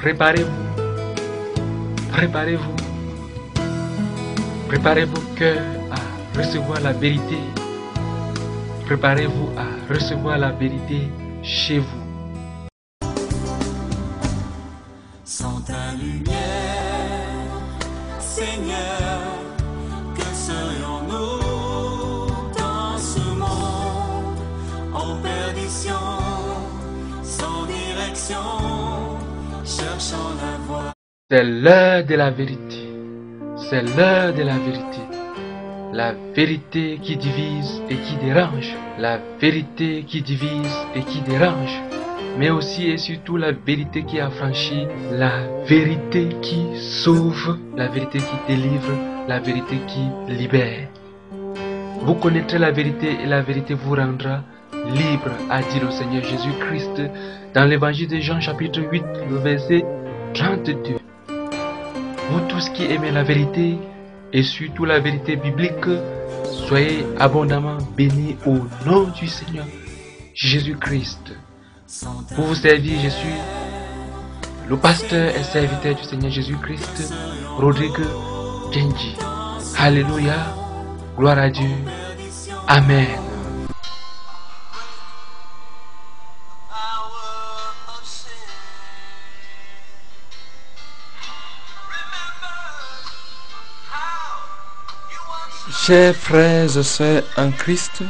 Préparez-vous, préparez-vous, préparez vos cœurs à recevoir la vérité. Préparez-vous à recevoir la vérité chez vous. Sans ta lumière, Seigneur, que serions-nous dans ce monde en perdition, sans direction, cherchant la voie. C'est l'heure de la vérité. C'est l'heure de la vérité. La vérité qui divise et qui dérange. La vérité qui divise et qui dérange. Mais aussi et surtout la vérité qui affranchit. La vérité qui sauve. La vérité qui délivre. La vérité qui libère. Vous connaîtrez la vérité et la vérité vous rendra libre, a dit le Seigneur Jésus-Christ dans l'évangile de Jean chapitre 8, le verset 32. Vous tous qui aimez la vérité et surtout la vérité biblique, soyez abondamment bénis au nom du Seigneur Jésus-Christ. Pour vous servir, je suis le pasteur et serviteur du Seigneur Jésus-Christ, Rodrigue Genji. Alléluia, gloire à Dieu, Amen. Chers frères et sœurs en Christ,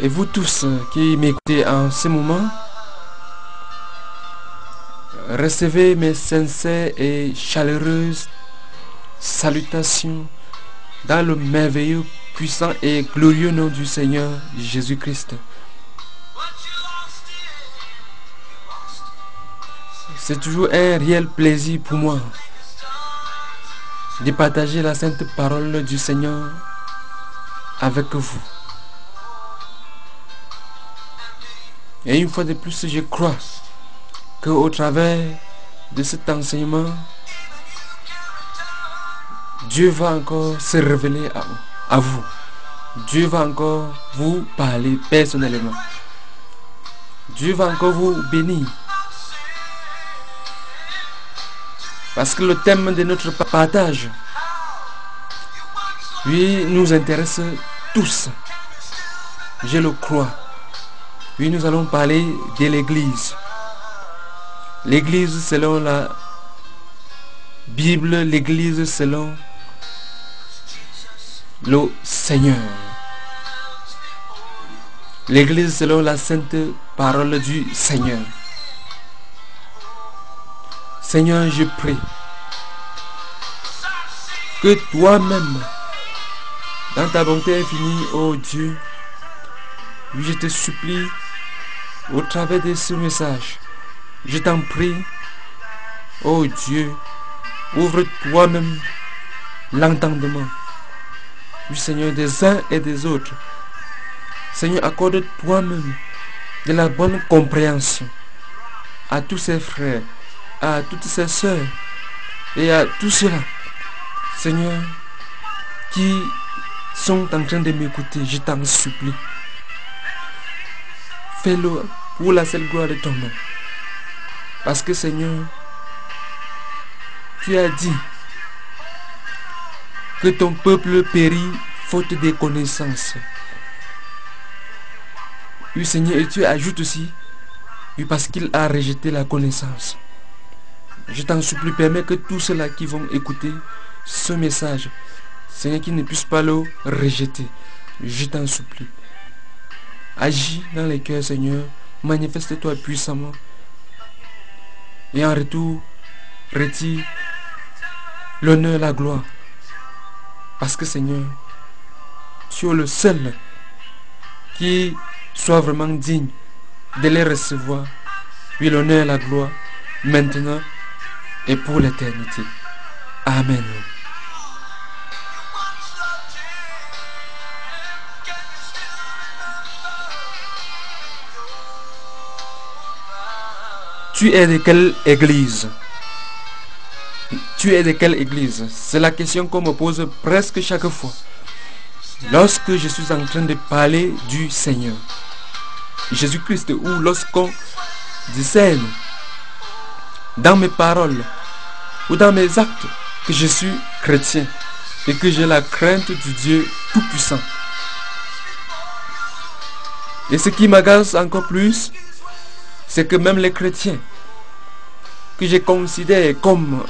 et vous tous qui m'écoutez en ce moment, recevez mes sincères et chaleureuses salutations dans le merveilleux, puissant et glorieux nom du Seigneur Jésus-Christ. C'est toujours un réel plaisir pour moi de partager la sainte parole du Seigneur avec vous. Et une fois de plus, je crois qu'au travers de cet enseignement, Dieu va encore se révéler à vous. Dieu va encore vous parler personnellement. Dieu va encore vous bénir. Parce que le thème de notre partage, lui, nous intéresse tous. Je le crois. Oui, nous allons parler de l'Église. L'Église selon la Bible, l'Église selon le Seigneur. L'Église selon la sainte parole du Seigneur. Seigneur, je prie que toi-même, dans ta bonté infinie, ô Dieu, je te supplie, au travers de ce message, je t'en prie, ô Dieu, ouvre toi-même l'entendement, oui Seigneur, des uns et des autres. Seigneur, accorde toi-même de la bonne compréhension à tous ces frères, à toutes ces sœurs et à tous ceux-là, Seigneur, qui sont en train de m'écouter. Je t'en supplie. Fais-le pour la seule gloire de ton nom. Parce que Seigneur, tu as dit que ton peuple périt faute de connaissances. Oui Seigneur, et tu ajoutes aussi, oui, parce qu'il a rejeté la connaissance. Je t'en supplie, permets que tous ceux-là qui vont écouter ce message, Seigneur, qu'ils ne puissent pas le rejeter. Je t'en supplie. Agis dans les cœurs, Seigneur. Manifeste-toi puissamment. Et en retour, retire l'honneur, la gloire. Parce que, Seigneur, tu es le seul qui soit vraiment digne de les recevoir. Oui, l'honneur, la gloire, maintenant et pour l'éternité. Amen. Tu es de quelle église? Tu es de quelle église? C'est la question qu'on me pose presque chaque fois. Lorsque je suis en train de parler du Seigneur Jésus-Christ, ou lorsqu'on discerne dans mes paroles ou dans mes actes que je suis chrétien et que j'ai la crainte du Dieu Tout-Puissant. Et ce qui m'agace encore plus, c'est que même les chrétiens que je considère comme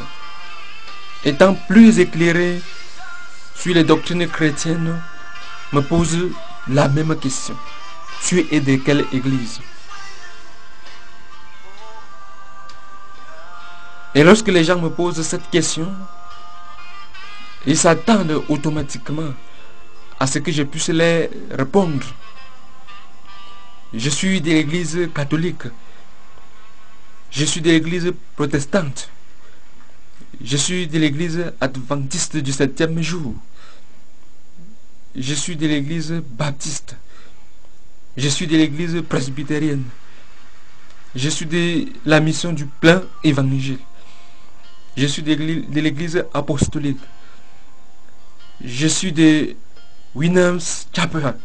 étant plus éclairés sur les doctrines chrétiennes me posent la même question. Tu es de quelle église? Et lorsque les gens me posent cette question, ils s'attendent automatiquement à ce que je puisse leur répondre. Je suis de l'église catholique. Je suis de l'église protestante. Je suis de l'église adventiste du 7e jour. Je suis de l'église baptiste. Je suis de l'église presbytérienne. Je suis de la mission du plein évangile. Je suis de l'église apostolique. Je suis de Winham's Chapel.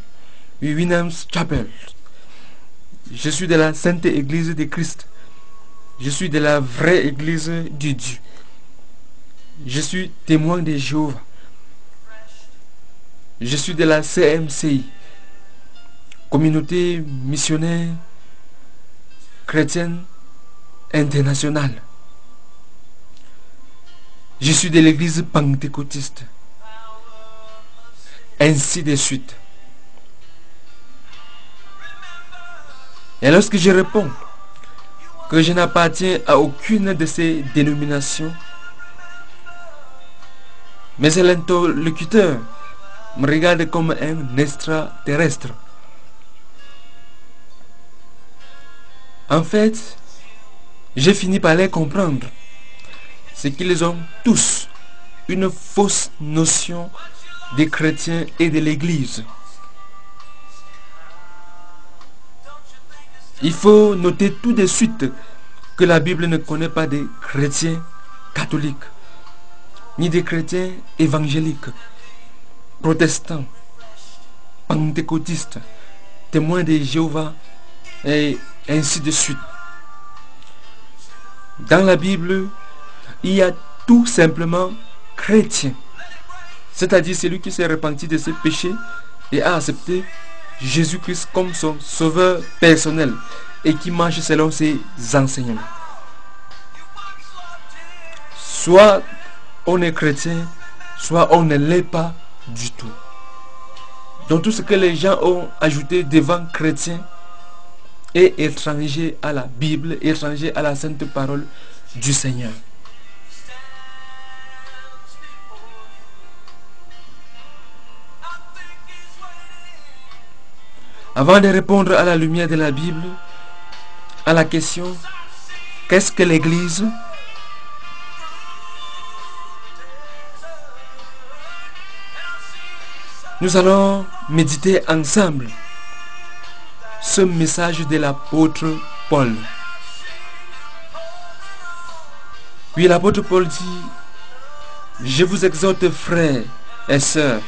Winham's Chapel. Je suis de la Sainte Église de Christ. Je suis de la vraie Église de Dieu. Je suis témoin de Jéhovah. Je suis de la CMCI, Communauté missionnaire chrétienne internationale. Je suis de l'église pentecôtiste. Ainsi de suite. Et lorsque je réponds que je n'appartiens à aucune de ces dénominations, mais l'interlocuteur me regarde comme un extraterrestre. En fait, j'ai fini par les comprendre. C'est qu'ils ont tous une fausse notion des chrétiens et de l'église. Il faut noter tout de suite que la Bible ne connaît pas des chrétiens catholiques, ni des chrétiens évangéliques, protestants, pentecôtistes, témoins de Jéhovah, et ainsi de suite. Dans la Bible, il y a tout simplement chrétien, c'est-à-dire celui qui s'est repenti de ses péchés et a accepté Jésus-Christ comme son sauveur personnel et qui marche selon ses enseignements. Soit on est chrétien, soit on ne l'est pas du tout. Donc tout ce que les gens ont ajouté devant chrétien est étranger à la Bible, étranger à la sainte parole du Seigneur. Avant de répondre à la lumière de la Bible, à la question « Qu'est-ce que l'Église ?» Nous allons méditer ensemble ce message de l'apôtre Paul. Puis l'apôtre Paul dit « Je vous exhorte, frères et sœurs,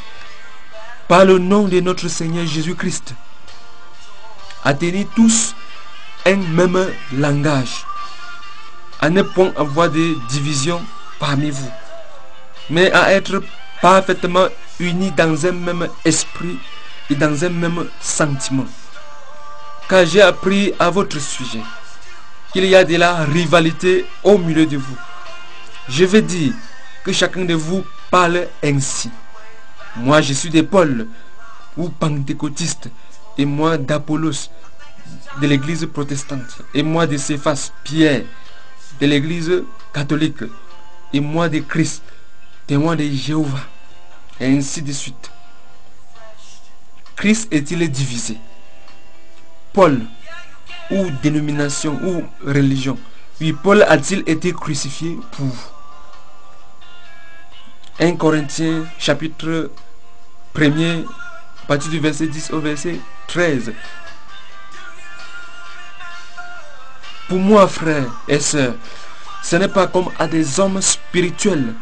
par le nom de notre Seigneur Jésus-Christ, à tenir tous un même langage, à ne point avoir de division parmi vous, mais à être parfaitement unis dans un même esprit et dans un même sentiment. Car j'ai appris à votre sujet qu'il y a de la rivalité au milieu de vous. Je vais dire que chacun de vous parle ainsi. Moi je suis de Paul ou pentecôtiste, et moi d'Apollos de l'église protestante, et moi de Céphas, Pierre de l'église catholique, et moi de Christ, témoin de Jéhovah, et ainsi de suite. Christ est-il divisé? Paul, ou dénomination, ou religion? Oui, Paul a-t-il été crucifié pour vous? 1 Corinthiens chapitre 1er, à partir du verset 10 au verset 13. Pour moi, frères et sœurs, ce n'est pas comme à des hommes spirituels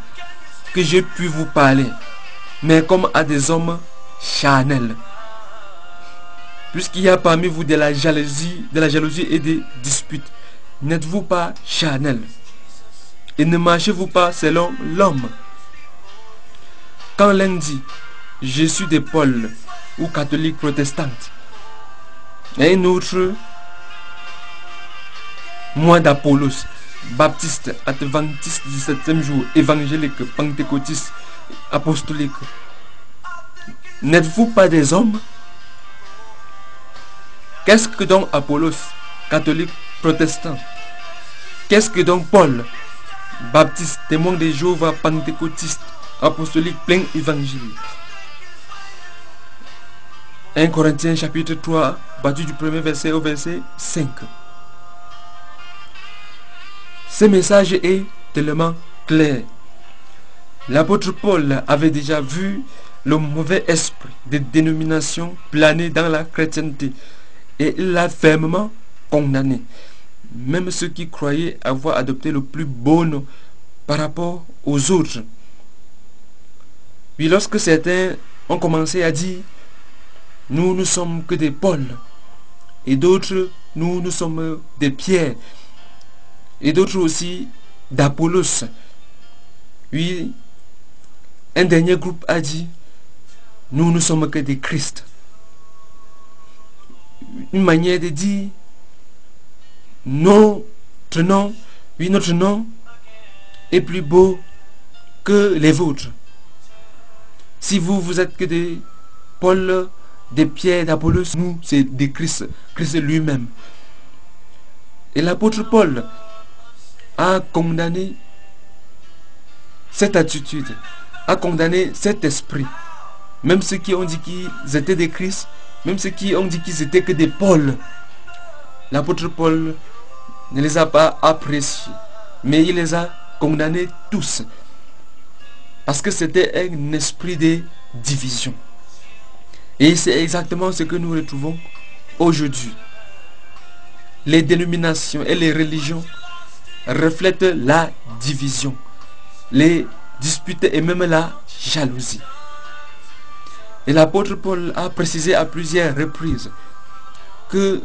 que j'ai pu vous parler, mais comme à des hommes charnels. Puisqu'il y a parmi vous de la jalousie et des disputes, n'êtes-vous pas charnels? et ne marchez-vous pas selon l'homme. Quand l'un dit, je suis de Paul ou catholique protestante, et un autre, moi d'Apollos, baptiste, adventiste du 7e jour, évangélique, pentecôtiste, apostolique, n'êtes-vous pas des hommes? Qu'est-ce que donc Apollos, catholique, protestant? Qu'est-ce que donc Paul, baptiste, témoin de Jéhovah, pentecôtiste, apostolique, plein évangélique? 1 Corinthiens chapitre 3, partir du premier verset au verset 5. Ce message est tellement clair. L'apôtre Paul avait déjà vu le mauvais esprit des dénominations planer dans la chrétienté et il l'a fermement condamné. Même ceux qui croyaient avoir adopté le plus beau nom par rapport aux autres. Puis lorsque certains ont commencé à dire nous ne sommes que des Paul, et d'autres nous sommes des Pierre, et d'autres aussi d'Apollos. Oui, un dernier groupe a dit nous ne sommes que des Christ. Une manière de dire notre nom, oui, notre nom est plus beau que les vôtres. Si vous êtes que des Paul, des Pierre, d'Apollos, nous c'est des Christ, Christ lui-même. Et l'apôtre Paul a condamné cette attitude, a condamné cet esprit. Même ceux qui ont dit qu'ils étaient des Christ, même ceux qui ont dit qu'ils étaient que des Paul. L'apôtre Paul ne les a pas appréciés, mais il les a condamnés tous. Parce que c'était un esprit de division. Et c'est exactement ce que nous retrouvons aujourd'hui. Les dénominations et les religions reflètent la division, les disputes et même la jalousie. Et l'apôtre Paul a précisé à plusieurs reprises que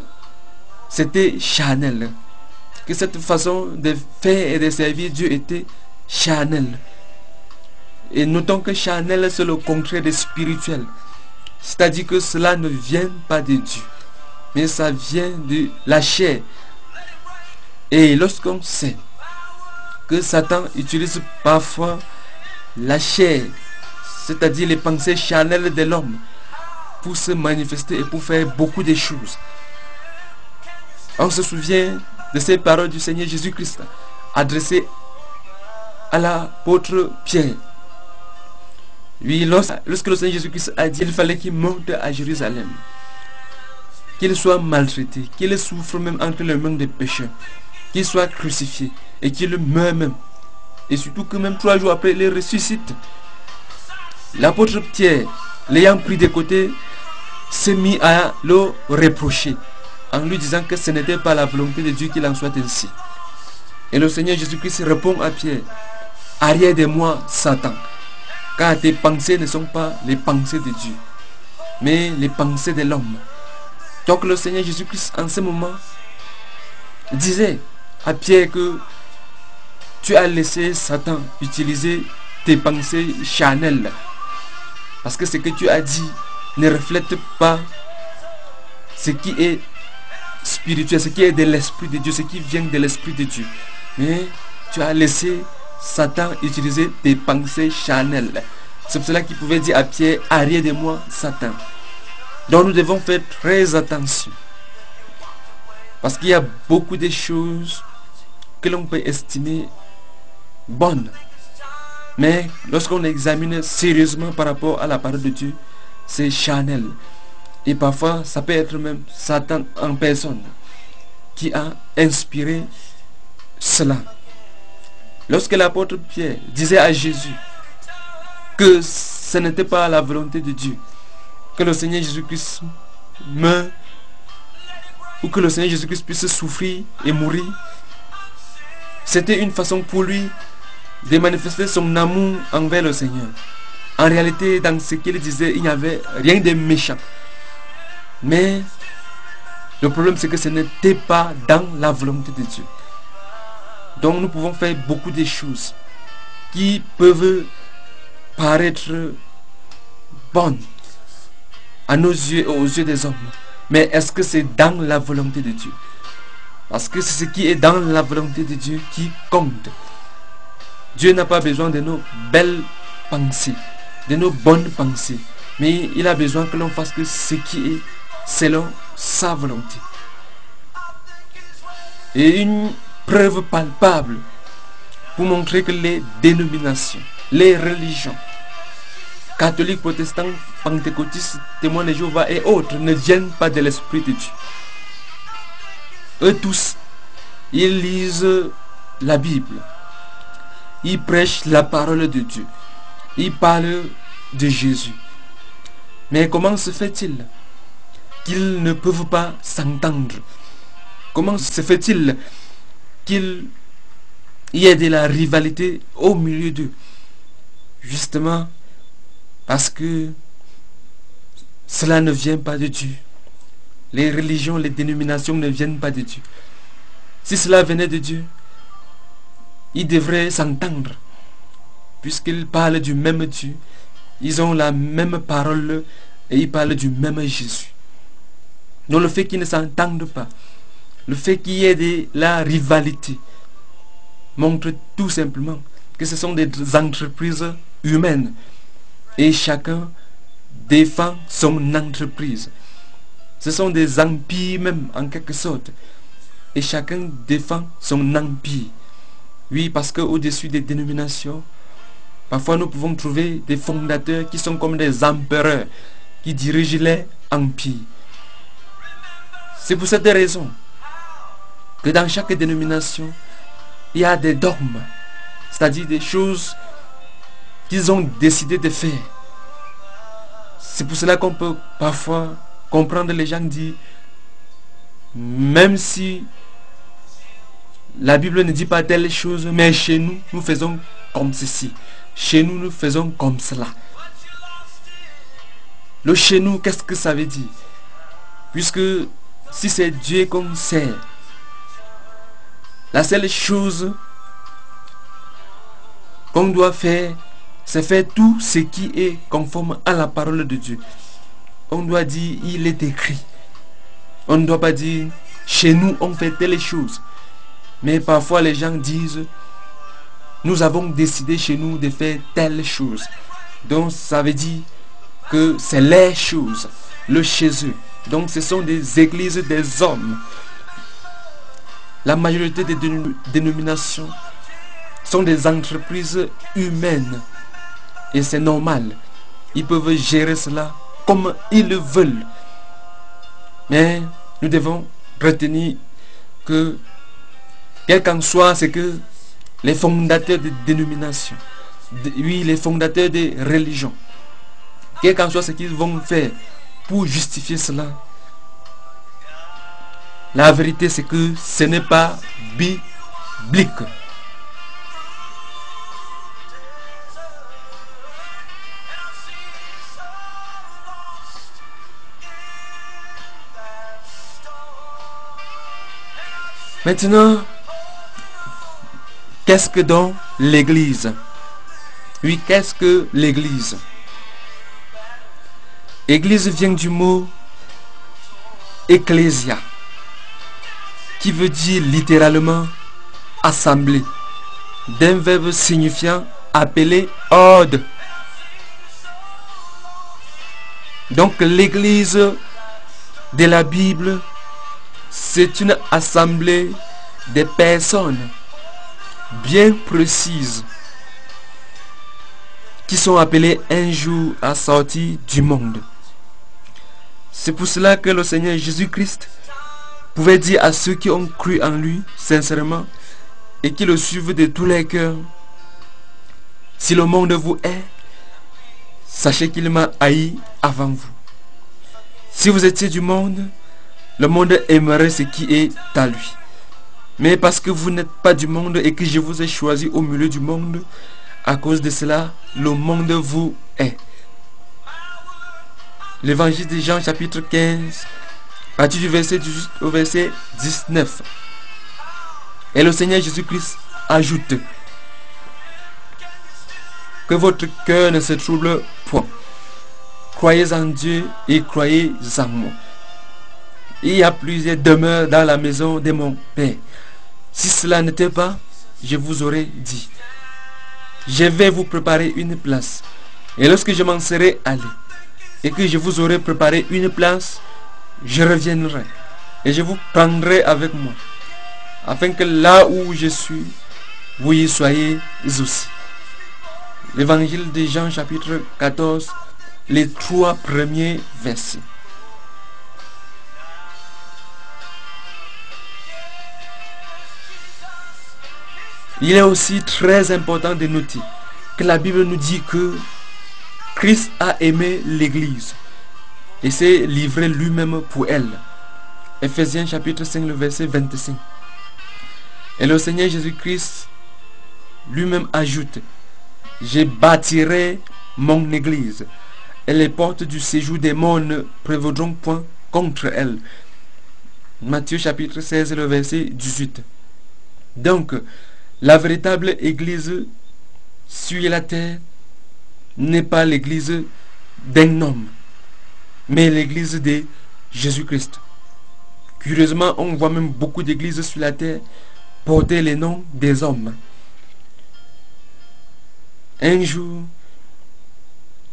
c'était charnel, que cette façon de faire et de servir Dieu était charnel. Et notons que charnel c'est le contraire de spirituel, c'est-à-dire que cela ne vient pas de Dieu, mais ça vient de la chair. Et lorsqu'on sait que Satan utilise parfois la chair, c'est-à-dire les pensées charnelles de l'homme, pour se manifester et pour faire beaucoup de choses. On se souvient de ces paroles du Seigneur Jésus-Christ adressées à l'apôtre Pierre. Oui, lorsque le Seigneur Jésus-Christ a dit qu'il fallait qu'il monte à Jérusalem, qu'il soit maltraité, qu'il souffre même entre les mains des pécheurs, qu'il soit crucifié et qu'il meure même. Et surtout que même 3 jours après, il ressuscite. L'apôtre Pierre, l'ayant pris de côté, s'est mis à le reprocher en lui disant que ce n'était pas la volonté de Dieu qu'il en soit ainsi. Et le Seigneur Jésus-Christ répond à Pierre: arrière de moi, Satan, car tes pensées ne sont pas les pensées de Dieu, mais les pensées de l'homme. Donc le Seigneur Jésus-Christ en ce moment disait à Pierre que tu as laissé Satan utiliser tes pensées charnelles, parce que ce que tu as dit ne reflète pas ce qui est spirituel, ce qui est de l'esprit de Dieu, ce qui vient de l'esprit de Dieu. Mais tu as laissé Satan utiliser tes pensées charnelles. C'est pour cela qu'il pouvait dire à Pierre: arrière de moi, Satan. Donc nous devons faire très attention, parce qu'il y a beaucoup de choses que l'on peut estimer bonnes, mais lorsqu'on examine sérieusement par rapport à la parole de Dieu, c'est charnel. Et parfois ça peut être même Satan en personne qui a inspiré cela. Lorsque l'apôtre Pierre disait à Jésus que ce n'était pas la volonté de Dieu que le Seigneur Jésus-Christ meure, ou que le Seigneur Jésus-Christ puisse souffrir et mourir, c'était une façon pour lui de manifester son amour envers le Seigneur. En réalité, dans ce qu'il disait, il n'y avait rien de méchant. Mais le problème, c'est que ce n'était pas dans la volonté de Dieu. Donc nous pouvons faire beaucoup de choses qui peuvent paraître bonnes à nos yeux et aux yeux des hommes. Mais est-ce que c'est dans la volonté de Dieu? Parce que c'est ce qui est dans la volonté de Dieu qui compte. Dieu n'a pas besoin de nos belles pensées, de nos bonnes pensées. Mais il a besoin que l'on fasse que ce qui est selon sa volonté. Et une preuve palpable pour montrer que les dénominations, les religions, catholiques, protestants, pentecôtistes, témoins de Jéhovah et autres ne viennent pas de l'Esprit de Dieu. Eux tous, ils lisent la Bible. Ils prêchent la parole de Dieu. Ils parlent de Jésus. Mais comment se fait-il qu'ils ne peuvent pas s'entendre? Comment se fait-il qu'il y ait de la rivalité au milieu d'eux? Justement parce que cela ne vient pas de Dieu. Les religions, les dénominations ne viennent pas de Dieu. Si cela venait de Dieu, ils devraient s'entendre, puisqu'ils parlent du même Dieu, ils ont la même parole et ils parlent du même Jésus. Donc le fait qu'ils ne s'entendent pas, le fait qu'il y ait de la rivalité, montre tout simplement que ce sont des entreprises humaines et chacun défend son entreprise. Ce sont des empires même en quelque sorte. Et chacun défend son empire. Oui, parce qu'au-dessus des dénominations, parfois nous pouvons trouver des fondateurs qui sont comme des empereurs qui dirigent les empires. C'est pour cette raison que dans chaque dénomination, il y a des dogmes, c'est-à-dire des choses qu'ils ont décidé de faire. C'est pour cela qu'on peut parfois comprendre les gens dire, même si la Bible ne dit pas telle chose, mais chez nous, nous faisons comme ceci. Chez nous, nous faisons comme cela. Le chez nous, qu'est-ce que ça veut dire? Puisque si c'est Dieu qu'on sert, la seule chose qu'on doit faire, c'est faire tout ce qui est conforme à la parole de Dieu. On doit dire, il est écrit. On ne doit pas dire, chez nous, on fait telle chose. Mais parfois, les gens disent, nous avons décidé chez nous de faire telle chose. Donc, ça veut dire que c'est les choses, le chez eux. Donc, ce sont des églises des hommes. La majorité des dénominations sont des entreprises humaines. Et c'est normal. Ils peuvent gérer cela comme ils le veulent. Mais nous devons retenir que, quel qu'en soit ce que les fondateurs des dénominations, oui, les fondateurs des religions, quel qu'en soit ce qu'ils vont faire pour justifier cela, la vérité c'est que ce n'est pas biblique. Maintenant, qu'est-ce que donc l'Église? Oui, qu'est-ce que l'Église? Église vient du mot ecclésia, qui veut dire littéralement assemblée, d'un verbe signifiant appeler ordre. Donc l'Église de la Bible, c'est une assemblée de personnes bien précises qui sont appelées un jour à sortir du monde. C'est pour cela que le Seigneur Jésus-Christ pouvait dire à ceux qui ont cru en lui sincèrement et qui le suivent de tous les cœurs, si le monde vous hait, sachez qu'il m'a haï avant vous. Si vous étiez du monde, le monde aimerait ce qui est à lui. Mais parce que vous n'êtes pas du monde et que je vous ai choisi au milieu du monde, à cause de cela, le monde vous hait. L'évangile de Jean chapitre 15, à partir du verset 18 au verset 19. Et le Seigneur Jésus-Christ ajoute que votre cœur ne se trouble point. Croyez en Dieu et croyez en moi. Il y a plusieurs demeures dans la maison de mon Père. Si cela n'était pas, je vous aurais dit. Je vais vous préparer une place. Et lorsque je m'en serai allé, et que je vous aurai préparé une place, je reviendrai. Et je vous prendrai avec moi. Afin que là où je suis, vous y soyez aussi. L'évangile de Jean chapitre 14, les 3 premiers versets. Il est aussi très important de noter que la Bible nous dit que Christ a aimé l'Église et s'est livré lui-même pour elle. Ephésiens chapitre 5, le verset 25. Et le Seigneur Jésus-Christ lui-même ajoute: je bâtirai mon Église et les portes du séjour des morts ne prévaudront point contre elle. Matthieu chapitre 16, le verset 18. Donc, la véritable Église sur la terre n'est pas l'Église d'un homme, mais l'Église de Jésus-Christ. Curieusement, on voit même beaucoup d'églises sur la terre porter les noms des hommes. Un jour,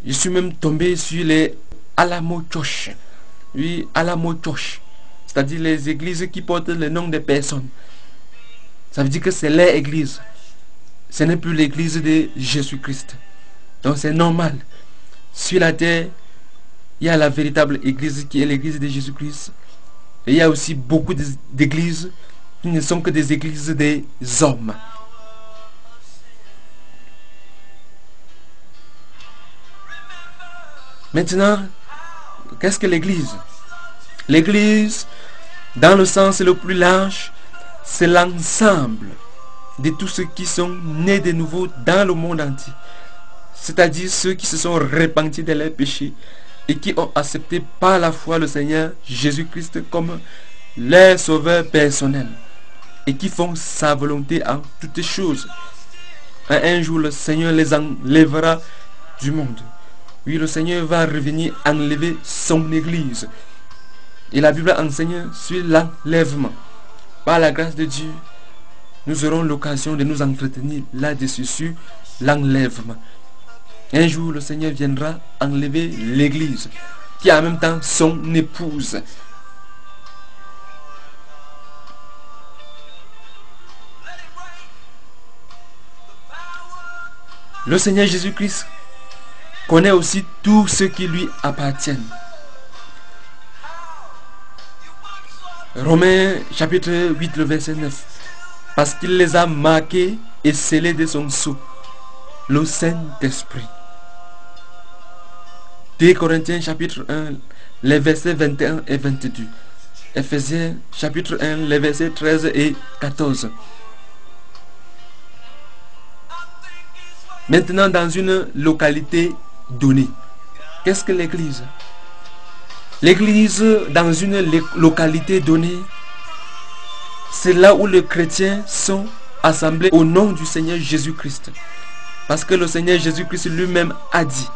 je suis même tombé sur les Alamo Church. Oui, Alamo Church. C'est-à-dire les églises qui portent le nom des personnes. Ça veut dire que c'est leur église. Ce n'est plus l'église de Jésus-Christ. Donc c'est normal. Sur la terre, il y a la véritable église qui est l'église de Jésus-Christ. Et il y a aussi beaucoup d'églises qui ne sont que des églises des hommes. Maintenant, qu'est-ce que l'église? L'église, dans le sens le plus large, c'est l'ensemble de tous ceux qui sont nés de nouveau dans le monde entier. C'est-à-dire ceux qui se sont repentis de leurs péchés et qui ont accepté par la foi le Seigneur Jésus-Christ comme leur sauveur personnel et qui font sa volonté en toutes choses. Un jour, le Seigneur les enlèvera du monde. Oui, le Seigneur va revenir enlever son église. Et la Bible enseigne sur l'enlèvement. Par la grâce de Dieu, nous aurons l'occasion de nous entretenir là-dessus sur l'enlèvement. Un jour, le Seigneur viendra enlever l'église, qui est en même temps son épouse. Le Seigneur Jésus-Christ connaît aussi tous ceux qui lui appartiennent. Romains chapitre 8, le verset 9. Parce qu'il les a marqués et scellés de son sceau, le Saint-Esprit. 2 Corinthiens chapitre 1, les versets 21 et 22. Ephésiens chapitre 1, les versets 13 et 14. Maintenant, dans une localité donnée, qu'est-ce que l'église? L'église, dans une localité donnée, c'est là où les chrétiens sont assemblés au nom du Seigneur Jésus-Christ. Parce que le Seigneur Jésus-Christ lui-même a dit: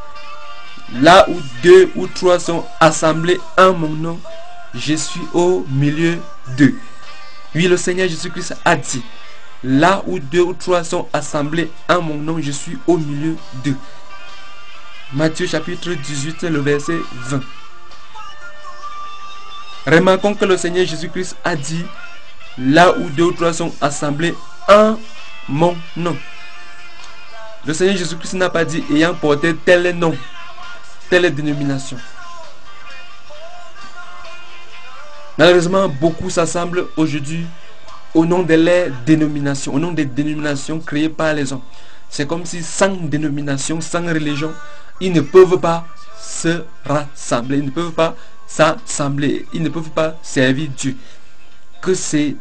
là où 2 ou 3 sont assemblés en mon nom, je suis au milieu d'eux. Oui, le Seigneur Jésus-Christ a dit: là où 2 ou 3 sont assemblés en mon nom, je suis au milieu d'eux. Matthieu chapitre 18, le verset 20. Remarquons que le Seigneur Jésus-Christ a dit: là où 2 ou 3 sont assemblés en mon nom. Le Seigneur Jésus-Christ n'a pas dit ayant porté tel nom, telle dénomination. Malheureusement, beaucoup s'assemblent aujourd'hui au nom de leurs dénominations, au nom des dénominations créées par les hommes. C'est comme si sans dénomination, sans religion, ils ne peuvent pas se rassembler, ils ne peuvent pas s'assembler, ils ne peuvent pas servir Dieu. Que c'est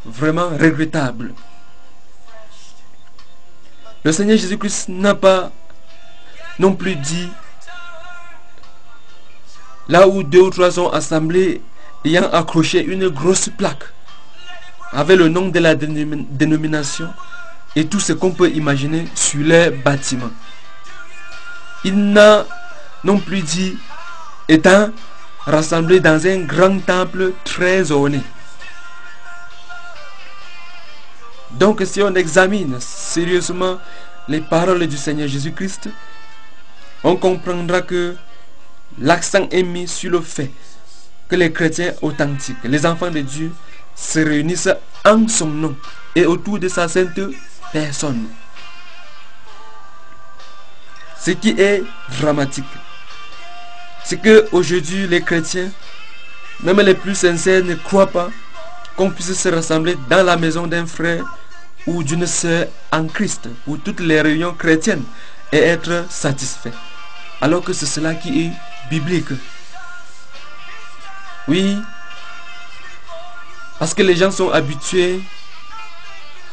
vraiment regrettable. Le Seigneur Jésus-Christ n'a pas non plus dit: là où 2 ou 3 sont assemblés, ayant accroché une grosse plaque avec le nom de la dénomination, et tout ce qu'on peut imaginer sur les bâtiments. Il n'a non plus dit étant rassemblés dans un grand temple très orné. Donc si on examine sérieusement les paroles du Seigneur Jésus-Christ, on comprendra que l'accent est mis sur le fait que les chrétiens authentiques, les enfants de Dieu, se réunissent en son nom et autour de sa sainte personne. Ce qui est dramatique, c'est que aujourd'hui les chrétiens, même les plus sincères, ne croient pas qu'on puisse se rassembler dans la maison d'un frère ou d'une sœur en Christ pour toutes les réunions chrétiennes et être satisfait, alors que c'est cela qui est biblique. Oui, parce que les gens sont habitués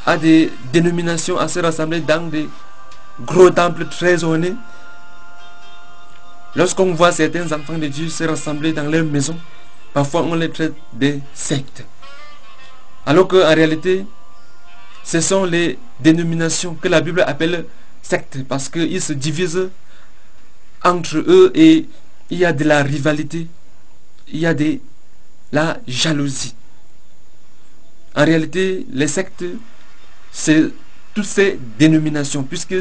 à des dénominations, à se rassembler dans des gros temples très ornés. Lorsqu'on voit certains enfants de Dieu se rassembler dans leur maison, parfois on les traite des sectes. Alors qu'en réalité, ce sont les dénominations que la Bible appelle sectes, parce qu'ils se divisent entre eux et il y a de la rivalité, il y a de la jalousie. En réalité, les sectes, c'est toutes ces dénominations, puisque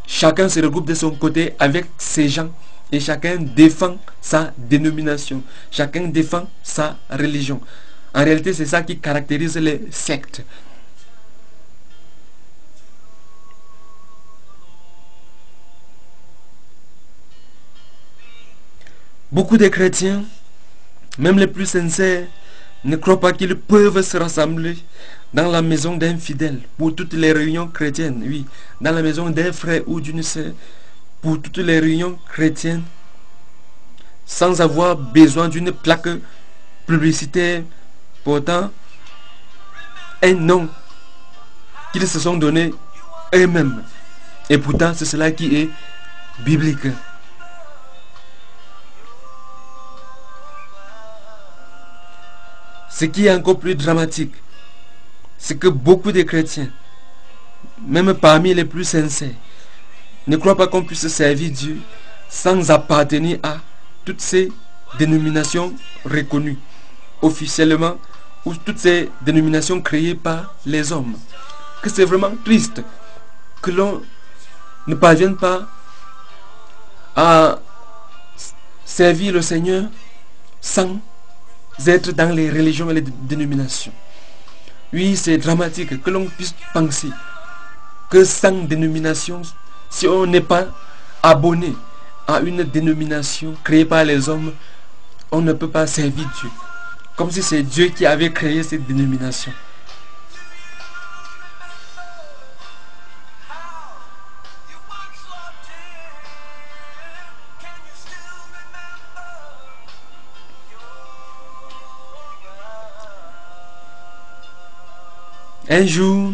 chacun se regroupe de son côté avec ses gens et chacun défend sa dénomination, chacun défend sa religion. En réalité, c'est ça qui caractérise les sectes. Beaucoup de chrétiens, même les plus sincères, ne croient pas qu'ils peuvent se rassembler dans la maison d'un fidèle pour toutes les réunions chrétiennes. Oui, dans la maison d'un frère ou d'une sœur pour toutes les réunions chrétiennes, sans avoir besoin d'une plaque publicitaire portant un nom qu'ils se sont donné eux-mêmes. Et pourtant, c'est cela qui est biblique. Ce qui est encore plus dramatique, c'est que beaucoup de chrétiens, même parmi les plus sincères, ne croient pas qu'on puisse servir Dieu sans appartenir à toutes ces dénominations reconnues officiellement ou toutes ces dénominations créées par les hommes. Que c'est vraiment triste que l'on ne parvienne pas à servir le Seigneur sans être dans les religions et les dénominations. Oui, c'est dramatique que l'on puisse penser que sans dénomination, si on n'est pas abonné à une dénomination créée par les hommes, on ne peut pas servir Dieu. Comme si c'est Dieu qui avait créé cette dénomination. Un jour,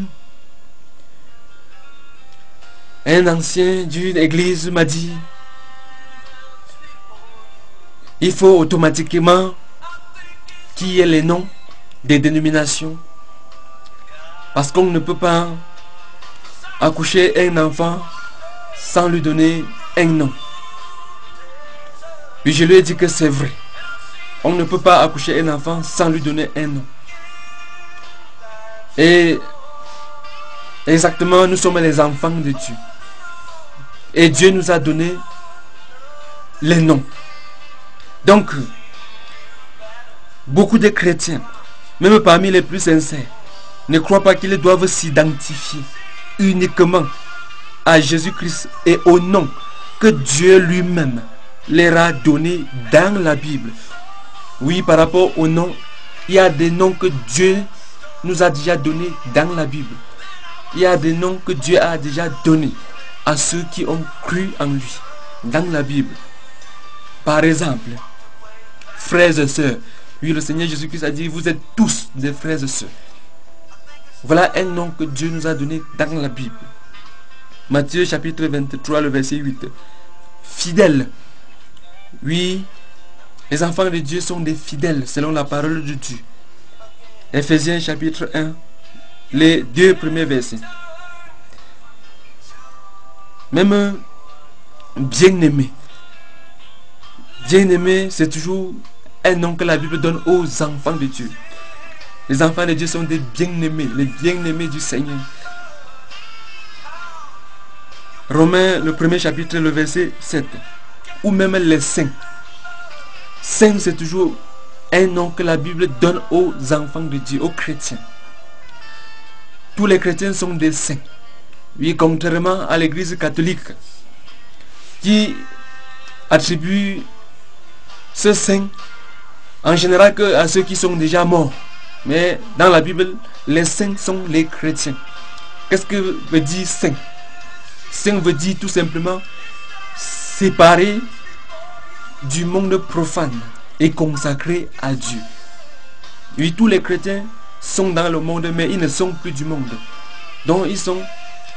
un ancien d'une église m'a dit: il faut automatiquement qu'il y ait les noms des dénominations, parce qu'on ne peut pas accoucher un enfant sans lui donner un nom. Puis je lui ai dit que c'est vrai. On ne peut pas accoucher un enfant sans lui donner un nom. Et exactement, nous sommes les enfants de Dieu. Et Dieu nous a donné les noms. Donc, beaucoup de chrétiens, même parmi les plus sincères, ne croient pas qu'ils doivent s'identifier uniquement à Jésus-Christ et au nom que Dieu lui-même leur a donné dans la Bible. Oui, par rapport au nom, il y a des noms que Dieu nous a déjà donnés dans la Bible. Il y a des noms que Dieu a déjà donnés à ceux qui ont cru en lui dans la Bible. Par exemple, frères et sœurs. Oui, le Seigneur Jésus-Christ a dit: vous êtes tous des frères et sœurs. Voilà un nom que Dieu nous a donné dans la Bible. Matthieu chapitre 23, le verset 8. Fidèles. Oui, les enfants de Dieu sont des fidèles selon la parole de Dieu. Ephésiens chapitre 1, les 2 premiers versets. Même bien-aimé. Bien-aimé, c'est toujours un nom que la Bible donne aux enfants de Dieu. Les enfants de Dieu sont des bien-aimés, les bien-aimés du Seigneur. Romains, le premier chapitre, le verset 7. Ou même les saints. Saint, c'est toujours un nom que la Bible donne aux enfants de Dieu, aux chrétiens. Tous les chrétiens sont des saints. Oui, contrairement à l'église catholique, qui attribue ce saint en général que à ceux qui sont déjà morts. Mais dans la Bible, les saints sont les chrétiens. Qu'est-ce que veut dire saint? Saint veut dire tout simplement séparé du monde profane et consacré à Dieu. Oui, tous les chrétiens sont dans le monde, mais ils ne sont plus du monde. Donc ils sont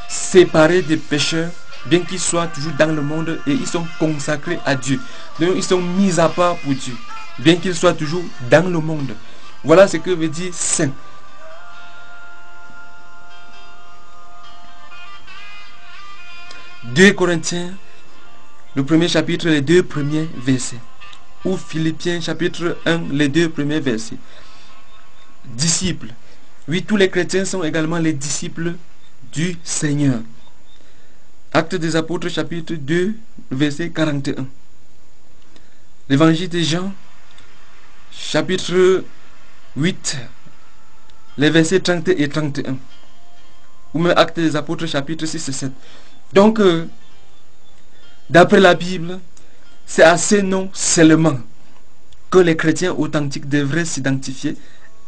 séparés des pécheurs, bien qu'ils soient toujours dans le monde, et ils sont consacrés à Dieu. Donc ils sont mis à part pour Dieu, bien qu'ils soient toujours dans le monde. Voilà ce que veut dire saint. Deux Corinthiens, le premier chapitre, les 2 premiers versets. Ou Philippiens chapitre 1, les 2 premiers versets. Disciples. Oui, tous les chrétiens sont également les disciples du Seigneur. Actes des Apôtres chapitre 2, verset 41. L'évangile de Jean chapitre 8, les versets 30 et 31. Ou même Actes des Apôtres chapitre 6 et 7. Donc, d'après la Bible, c'est à ces noms seulement que les chrétiens authentiques devraient s'identifier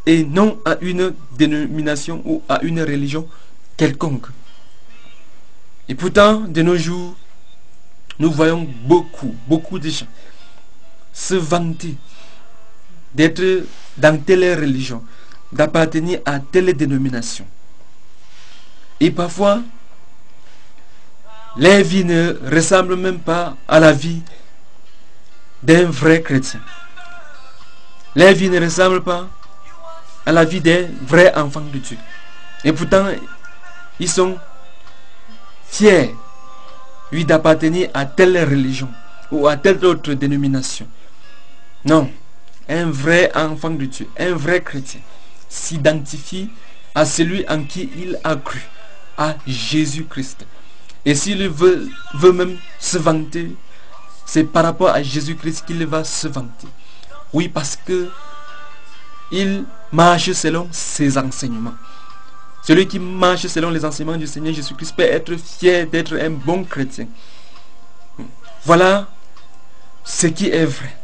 et non à une dénomination ou à une religion quelconque. Et pourtant, de nos jours, nous voyons beaucoup de gens se vanter d'être dans telle religion, d'appartenir à telle dénomination. Et parfois, leur vie ne ressemble même pas à la vie d'un vrai chrétien. Leur vie ne ressemble pas à la vie des vrais enfants de Dieu. Et pourtant, ils sont fiers, oui, d'appartenir à telle religion ou à telle autre dénomination. Non, un vrai enfant de Dieu, un vrai chrétien, s'identifie à celui en qui il a cru, à Jésus-Christ. Et s'il veut même se vanter, c'est par rapport à Jésus-Christ qu'il va se vanter. Oui, parce que il marche selon ses enseignements. Celui qui marche selon les enseignements du Seigneur Jésus-Christ peut être fier d'être un bon chrétien. Voilà ce qui est vrai.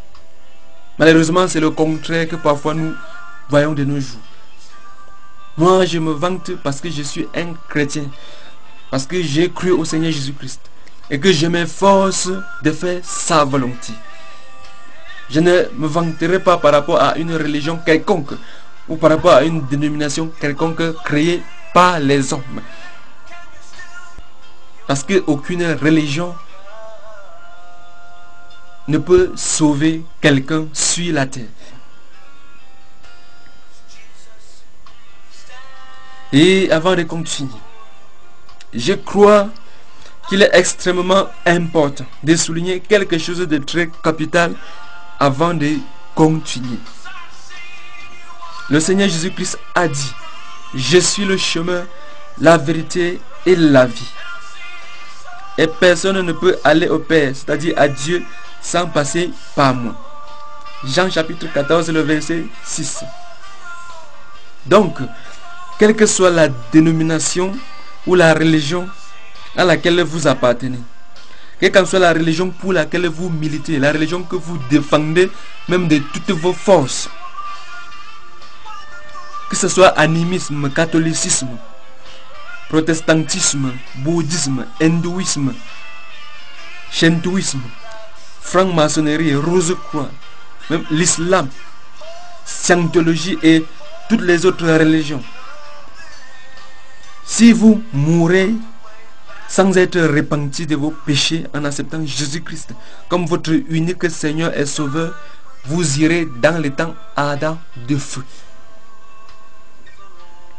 Malheureusement, c'est le contraire que parfois nous voyons de nos jours. Moi, je me vante parce que je suis un chrétien. Parce que j'ai cru au Seigneur Jésus-Christ. Et que je m'efforce de faire sa volonté. Je ne me vanterai pas par rapport à une religion quelconque. Ou par rapport à une dénomination quelconque créée par les hommes. Parce qu'aucune religion ne peut sauver quelqu'un sur la terre. Et avant de continuer, je crois qu'il est extrêmement important de souligner quelque chose de très capital avant de continuer. Le Seigneur Jésus-Christ a dit: je suis le chemin, la vérité et la vie. Et personne ne peut aller au Père, c'est-à-dire à Dieu, sans passer par moi. Jean chapitre 14, le verset 6. Donc, quelle que soit la dénomination ou la religion à laquelle vous appartenez, quelle que soit la religion pour laquelle vous militez, la religion que vous défendez même de toutes vos forces, que ce soit animisme, catholicisme, protestantisme, bouddhisme, hindouisme, shintoïsme, franc-maçonnerie, rose-croix, même l'islam, scientologie et toutes les autres religions. Si vous mourrez sans être repenti de vos péchés en acceptant Jésus-Christ comme votre unique Seigneur et Sauveur, vous irez dans les temps ardents de feu.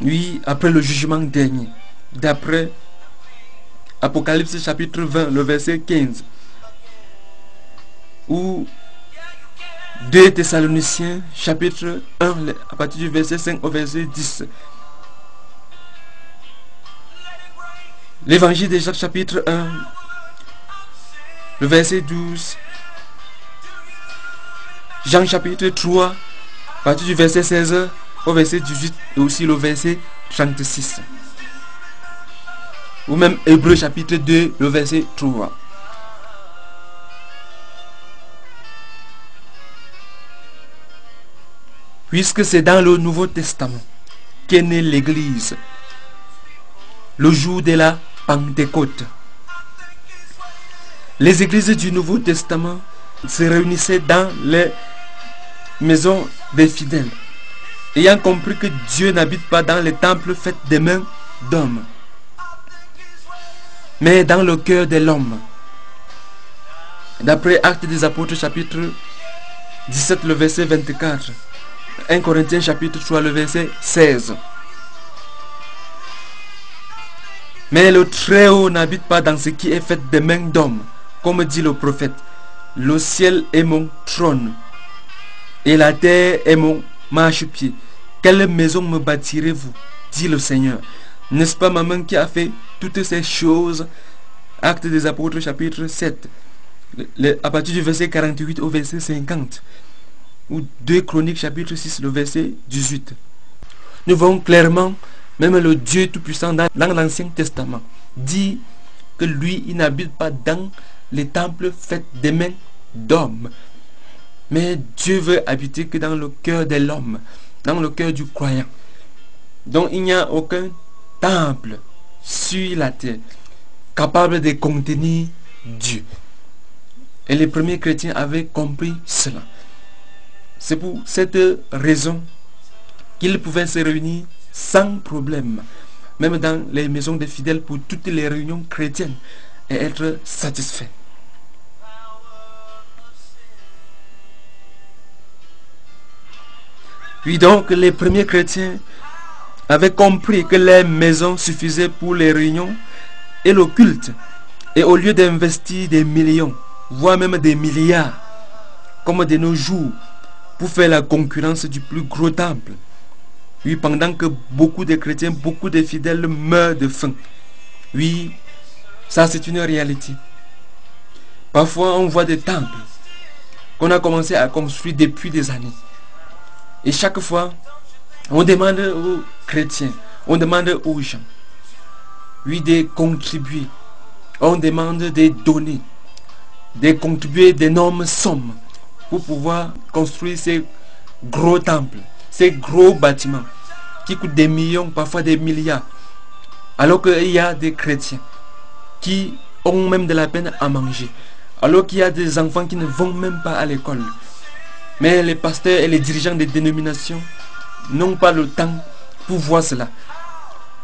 Oui, après le jugement dernier, d'après Apocalypse chapitre 20, le verset 15. Ou 2 Thessaloniciens chapitre 1, à partir du verset 5 au verset 10. L'évangile de Jacques chapitre 1, le verset 12. Jean chapitre 3, à partir du verset 16 au verset 18 et aussi le verset 36. Ou même Hébreux chapitre 2, le verset 3. Puisque c'est dans le Nouveau Testament qu'est née l'Église, le jour de la Pentecôte. Les églises du Nouveau Testament se réunissaient dans les maisons des fidèles, ayant compris que Dieu n'habite pas dans les temples faits des mains d'hommes, mais dans le cœur de l'homme. D'après Actes des Apôtres chapitre 17, le verset 24, 1 Corinthiens chapitre 3, le verset 16. Mais le Très-Haut n'habite pas dans ce qui est fait des mains d'hommes, comme dit le prophète. Le ciel est mon trône et la terre est mon marchepied. Quelle maison me bâtirez-vous, dit le Seigneur. N'est-ce pas ma main qui a fait toutes ces choses? Actes des Apôtres chapitre 7, à partir du verset 48 au verset 50. Ou 2 Chroniques chapitre 6, le verset 18. Nous voyons clairement, même le Dieu Tout-Puissant dans l'Ancien Testament dit que lui, il n'habite pas dans les temples faits des mains d'hommes. Mais Dieu veut habiter que dans le cœur de l'homme, dans le cœur du croyant. Donc il n'y a aucun temple sur la terre capable de contenir Dieu. Et les premiers chrétiens avaient compris cela. C'est pour cette raison qu'ils pouvaient se réunir sans problème, même dans les maisons des fidèles, pour toutes les réunions chrétiennes, et être satisfaits. Puis donc les premiers chrétiens avaient compris que les maisons suffisaient pour les réunions et le culte, et au lieu d'investir des millions, voire même des milliards, comme de nos jours, pour faire la concurrence du plus gros temple, oui, pendant que beaucoup de chrétiens, beaucoup de fidèles meurent de faim. Oui, ça c'est une réalité. Parfois on voit des temples qu'on a commencé à construire depuis des années. Et chaque fois, on demande aux chrétiens, on demande aux gens, oui, de contribuer. On demande de donner, de contribuer d'énormes sommes pour pouvoir construire ces gros temples, ces gros bâtiments qui coûtent des millions, parfois des milliards. Alors qu'il y a des chrétiens qui ont même de la peine à manger. Alors qu'il y a des enfants qui ne vont même pas à l'école. Mais les pasteurs et les dirigeants des dénominations n'ont pas le temps pour voir cela.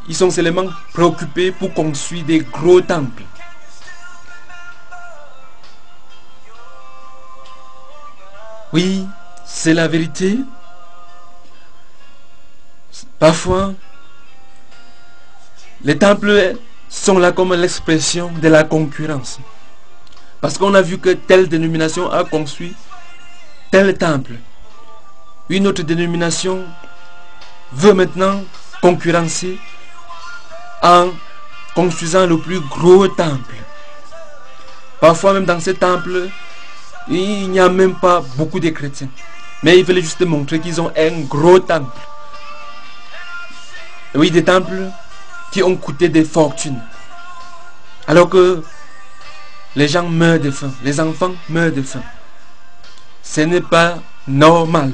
Ils sont seulement préoccupés pour construire des gros temples. Oui, c'est la vérité. Parfois, les temples sont là comme l'expression de la concurrence. Parce qu'on a vu que telle dénomination a construit tel temple. Une autre dénomination veut maintenant concurrencer en construisant le plus gros temple. Parfois même dans ces temples, il n'y a même pas beaucoup de chrétiens. Mais ils veulent juste montrer qu'ils ont un gros temple. Oui, des temples qui ont coûté des fortunes. Alors que les gens meurent de faim, les enfants meurent de faim. Ce n'est pas normal.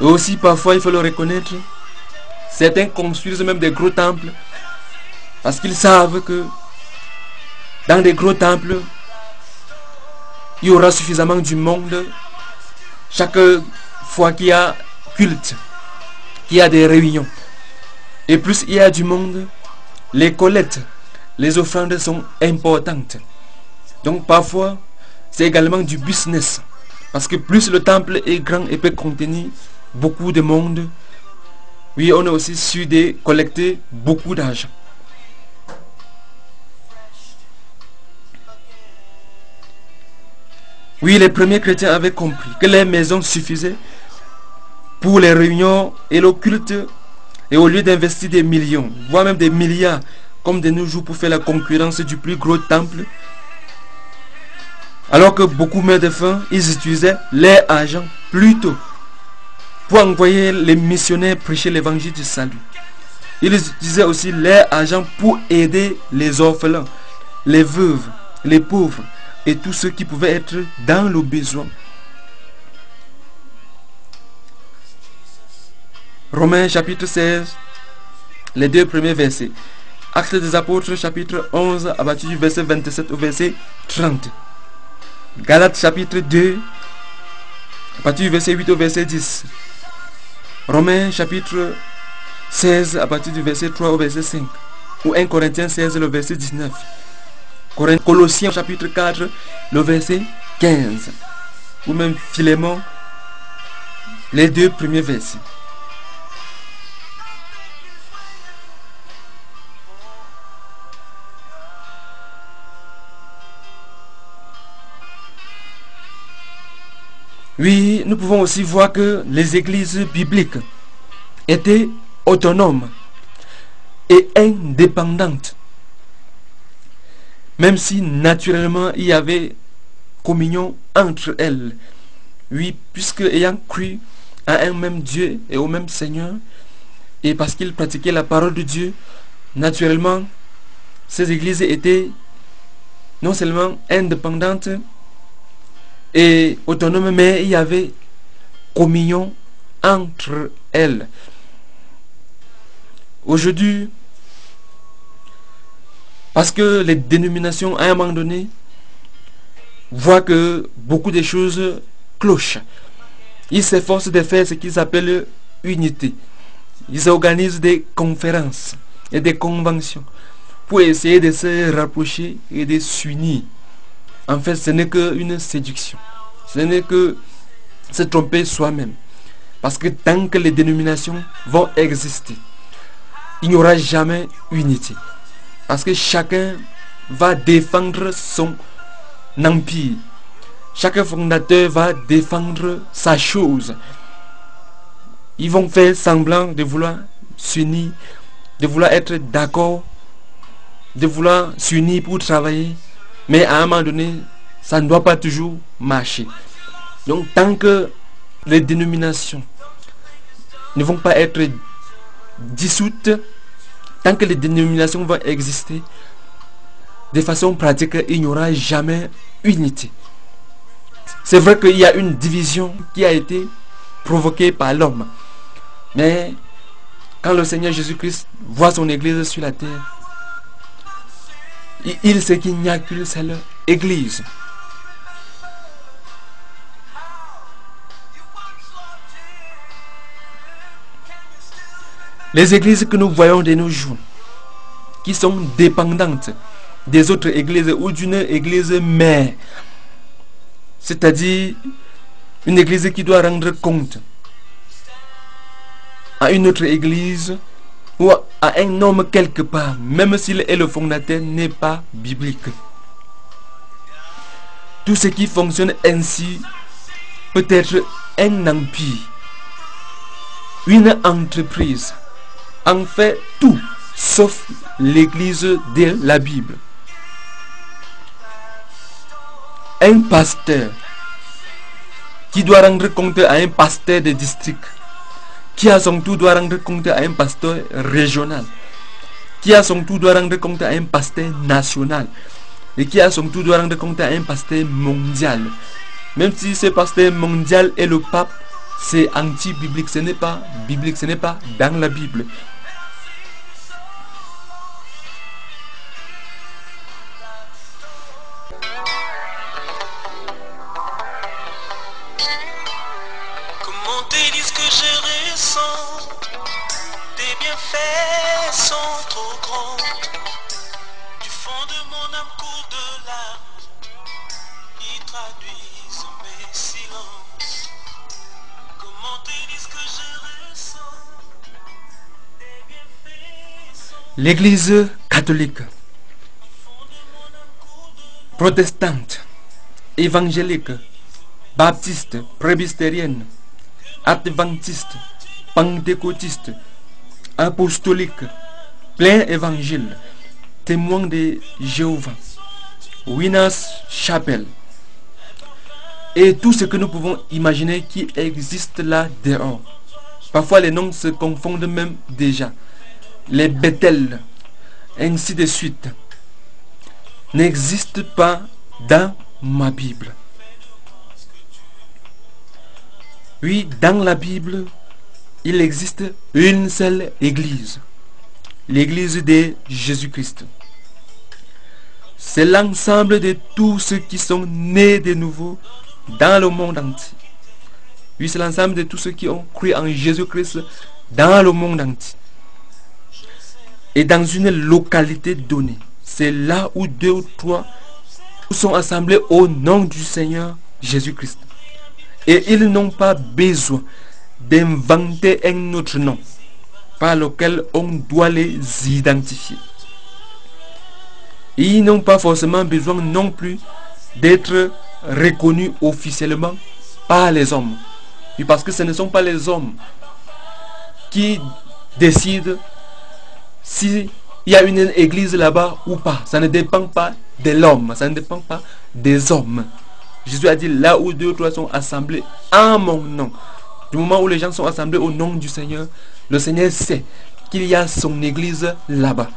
Et aussi parfois, il faut le reconnaître, certains construisent même des gros temples parce qu'ils savent que dans des gros temples, il y aura suffisamment du monde chaque fois qu'il y a culte, qu'il y a des réunions. Et plus il y a du monde, les collectes, les offrandes sont importantes. Donc parfois, c'est également du business. Parce que plus le temple est grand et peut contenir beaucoup de monde, Oui, on a aussi su de collecter beaucoup d'argent. Oui, les premiers chrétiens avaient compris que les maisons suffisaient pour les réunions et le culte, et au lieu d'investir des millions, voire même des milliards, comme de nos jours pour faire la concurrence du plus gros temple, alors que beaucoup meurent de faim, ils utilisaient leur argent plutôt pour envoyer les missionnaires prêcher l'évangile du salut. Ils utilisaient aussi leur argent pour aider les orphelins, les veuves, les pauvres et tous ceux qui pouvaient être dans le besoin. Romains chapitre 16, les 2 premiers versets. Actes des apôtres chapitre 11 à partir du verset 27 au verset 30. Galates chapitre 2 à partir du verset 8 au verset 10. Romains chapitre 16 à partir du verset 3 au verset 5. Ou 1 Corinthiens 16 le verset 19. Colossiens chapitre 4 le verset 15. Ou même Philémon les 2 premiers versets. Oui, nous pouvons aussi voir que les églises bibliques étaient autonomes et indépendantes. Même si naturellement il y avait communion entre elles. Oui, puisque ayant cru à un même Dieu et au même Seigneur, et parce qu'ils pratiquaient la parole de Dieu, naturellement, ces églises étaient non seulement indépendantes et autonomes, mais il y avait communion entre elles. Aujourd'hui, parce que les dénominations à un moment donné voient que beaucoup de choses clochent, ils s'efforcent de faire ce qu'ils appellent unité. Ils organisent des conférences et des conventions pour essayer de se rapprocher et de s'unir. En fait, ce n'est qu'une séduction. Ce n'est que se tromper soi-même. Parce que tant que les dénominations vont exister, il n'y aura jamais unité. Parce que chacun va défendre son empire. Chaque fondateur va défendre sa chose. Ils vont faire semblant de vouloir s'unir, de vouloir être d'accord, de vouloir s'unir pour travailler. Mais à un moment donné, ça ne doit pas toujours marcher. Donc tant que les dénominations ne vont pas être dissoutes, tant que les dénominations vont exister, de façon pratique, il n'y aura jamais unité. C'est vrai qu'il y a une division qui a été provoquée par l'homme. Mais quand le Seigneur Jésus-Christ voit son église sur la terre, il sait qu'il n'y a qu'une seule église. Les églises que nous voyons de nos jours, qui sont dépendantes des autres églises ou d'une église mère, c'est-à-dire une église qui doit rendre compte à une autre église ou à un homme quelque part, même s'il est le fondateur, n'est pas biblique. Tout ce qui fonctionne ainsi peut être un empire, une entreprise, en fait tout, sauf l'église de la Bible. Un pasteur qui doit rendre compte à un pasteur de district, qui à son tour doit rendre compte à un pasteur régional, qui à son tour doit rendre compte à un pasteur national, et qui à son tour doit rendre compte à un pasteur mondial. Même si ce pasteur mondial est le pape, c'est anti-biblique, ce n'est pas biblique, ce n'est pas dans la Bible. Comment tes disques que je ressens, tes bienfaits sont trop grands. Du fond de mon âme coule de larmes qui traduisent mes silences. Comment tes disques que je ressens, l'Église catholique, protestante, évangélique, baptiste, presbytérienne, adventiste, pentecôtiste, apostolique, plein évangile, témoin de Jéhovah, Winners Chapel, et tout ce que nous pouvons imaginer qui existe là dehors. Parfois les noms se confondent même déjà. Les Bethel, ainsi de suite, n'existent pas dans ma Bible. Oui, dans la Bible, il existe une seule église, l'église de Jésus-Christ. C'est l'ensemble de tous ceux qui sont nés de nouveau dans le monde entier. Oui, c'est l'ensemble de tous ceux qui ont cru en Jésus-Christ dans le monde entier. Et dans une localité donnée, c'est là où 2 ou 3 sont assemblés au nom du Seigneur Jésus-Christ. Et ils n'ont pas besoin d'inventer un autre nom par lequel on doit les identifier. Ils n'ont pas forcément besoin non plus d'être reconnus officiellement par les hommes. Et parce que ce ne sont pas les hommes qui décident s'il y a une église là-bas ou pas. Ça ne dépend pas de l'homme, ça ne dépend pas des hommes. Jésus a dit là où 2 ou 3 sont assemblés en mon nom. Du moment où les gens sont assemblés au nom du Seigneur, le Seigneur sait qu'il y a son église là-bas.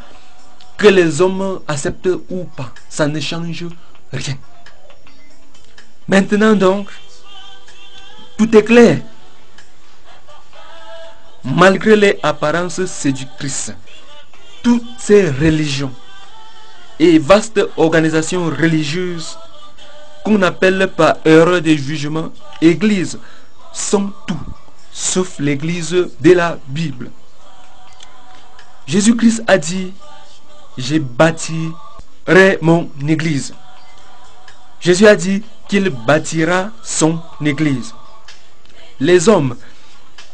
Que les hommes acceptent ou pas, ça ne change rien. Maintenant donc, tout est clair. Malgré les apparences séductrices, toutes ces religions et vastes organisations religieuses qu'on appelle par erreur de jugement église sont tout sauf l'église de la Bible. Jésus-Christ a dit: je bâtirai mon église. Jésus a dit qu'il bâtira son église. Les hommes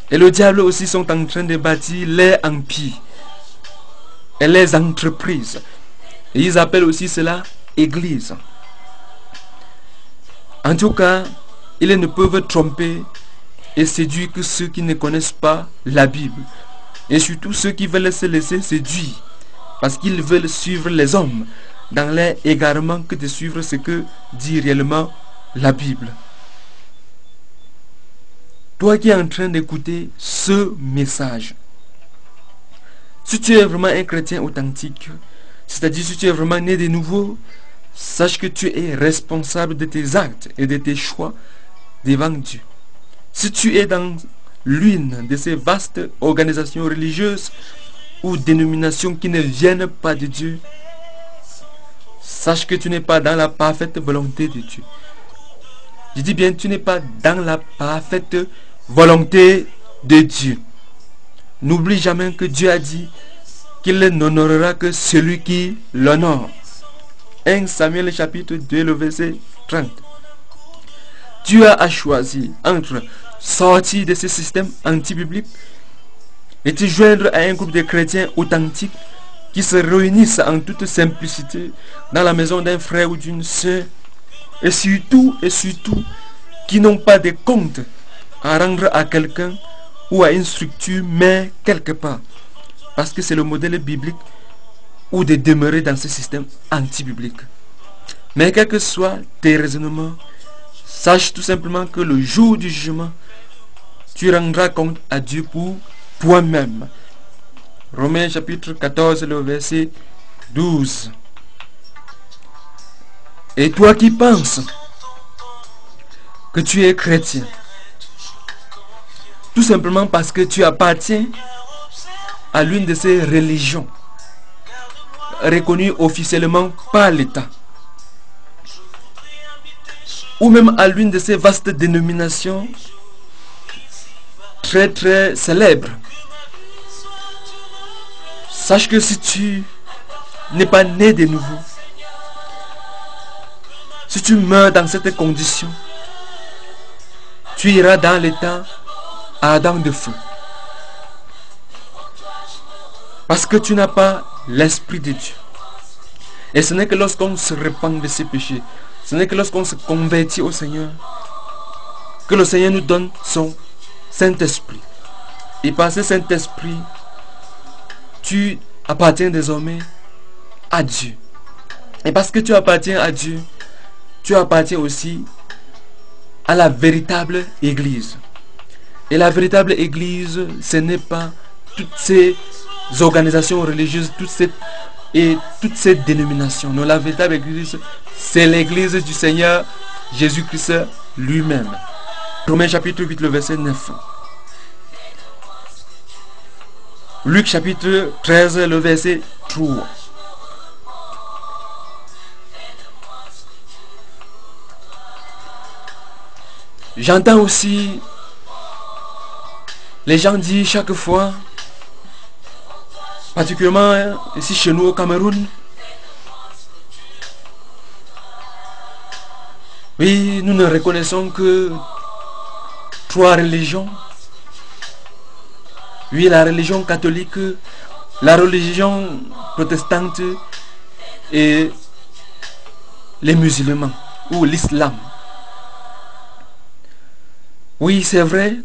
et le diable aussi sont en train de bâtir leur empire et les entreprises. Et ils appellent aussi cela église. En tout cas, ils ne peuvent tromper et séduire que ceux qui ne connaissent pas la Bible. Et surtout ceux qui veulent se laisser séduire. Parce qu'ils veulent suivre les hommes dans leur égarement que de suivre ce que dit réellement la Bible. Toi qui es en train d'écouter ce message, si tu es vraiment un chrétien authentique, c'est-à-dire si tu es vraiment né de nouveau, sache que tu es responsable de tes actes et de tes choix devant Dieu. Si tu es dans l'une de ces vastes organisations religieuses ou dénominations qui ne viennent pas de Dieu, sache que tu n'es pas dans la parfaite volonté de Dieu. Je dis bien, tu n'es pas dans la parfaite volonté de Dieu. N'oublie jamais que Dieu a dit qu'il n'honorera que celui qui l'honore. 1 Samuel chapitre 2, le verset 30. Dieu a choisi entre sortir de ce système anti-biblique et te joindre à un groupe de chrétiens authentiques qui se réunissent en toute simplicité dans la maison d'un frère ou d'une sœur, et surtout qui n'ont pas de compte à rendre à quelqu'un ou à une structure, mais quelque part, parce que c'est le modèle biblique, ou de demeurer dans ce système anti-biblique. Mais quels que soient tes raisonnements, sache tout simplement que le jour du jugement, tu rendras compte à Dieu pour toi-même. Romains chapitre 14, le verset 12. Et toi qui penses que tu es chrétien, tout simplement parce que tu appartiens à l'une de ces religions reconnues officiellement par l'État, ou même à l'une de ces vastes dénominations très célèbres, sache que si tu n'es pas né de nouveau, si tu meurs dans cette condition, tu iras dans l'état ardent de feu. Parce que tu n'as pas l'Esprit de Dieu. Et ce n'est que lorsqu'on se repent de ses péchés, ce n'est que lorsqu'on se convertit au Seigneur, que le Seigneur nous donne son Saint-Esprit. Et par ce Saint-Esprit, tu appartiens désormais à Dieu. Et parce que tu appartiens à Dieu, tu appartiens aussi à la véritable Église. Et la véritable Église, ce n'est pas toutes ces organisations religieuses, toutes ces dénominations. Non, la véritable Église, c'est l'Église du Seigneur Jésus-Christ lui-même. Romains chapitre 8, le verset 9. Luc chapitre 13, le verset 3. J'entends aussi les gens dire chaque fois, particulièrement ici chez nous au Cameroun, oui, nous ne reconnaissons que 3 religions. Oui, la religion catholique, la religion protestante et les musulmans ou l'islam. Oui, c'est vrai.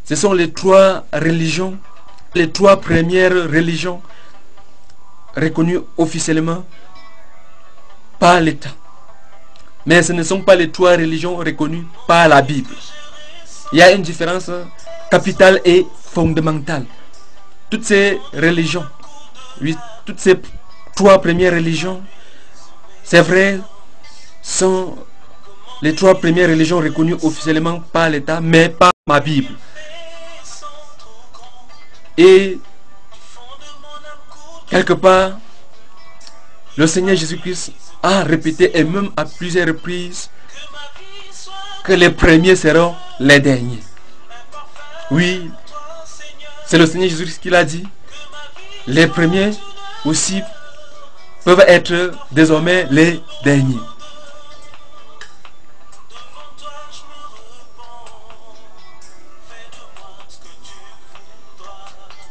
Ce sont les 3 religions, les 3 premières religions reconnues officiellement par l'État. Mais ce ne sont pas les 3 religions reconnues par la Bible. Il y a une différence capitale et fondamentale. Toutes ces religions, oui, toutes ces 3 premières religions, c'est vrai, sont les 3 premières religions reconnues officiellement par l'État, mais pas ma Bible. Et quelque part, le Seigneur Jésus-Christ a répété, et même à plusieurs reprises, que les premiers seront les derniers. Oui, c'est le Seigneur Jésus-Christ qui l'a dit. Les premiers aussi peuvent être désormais les derniers.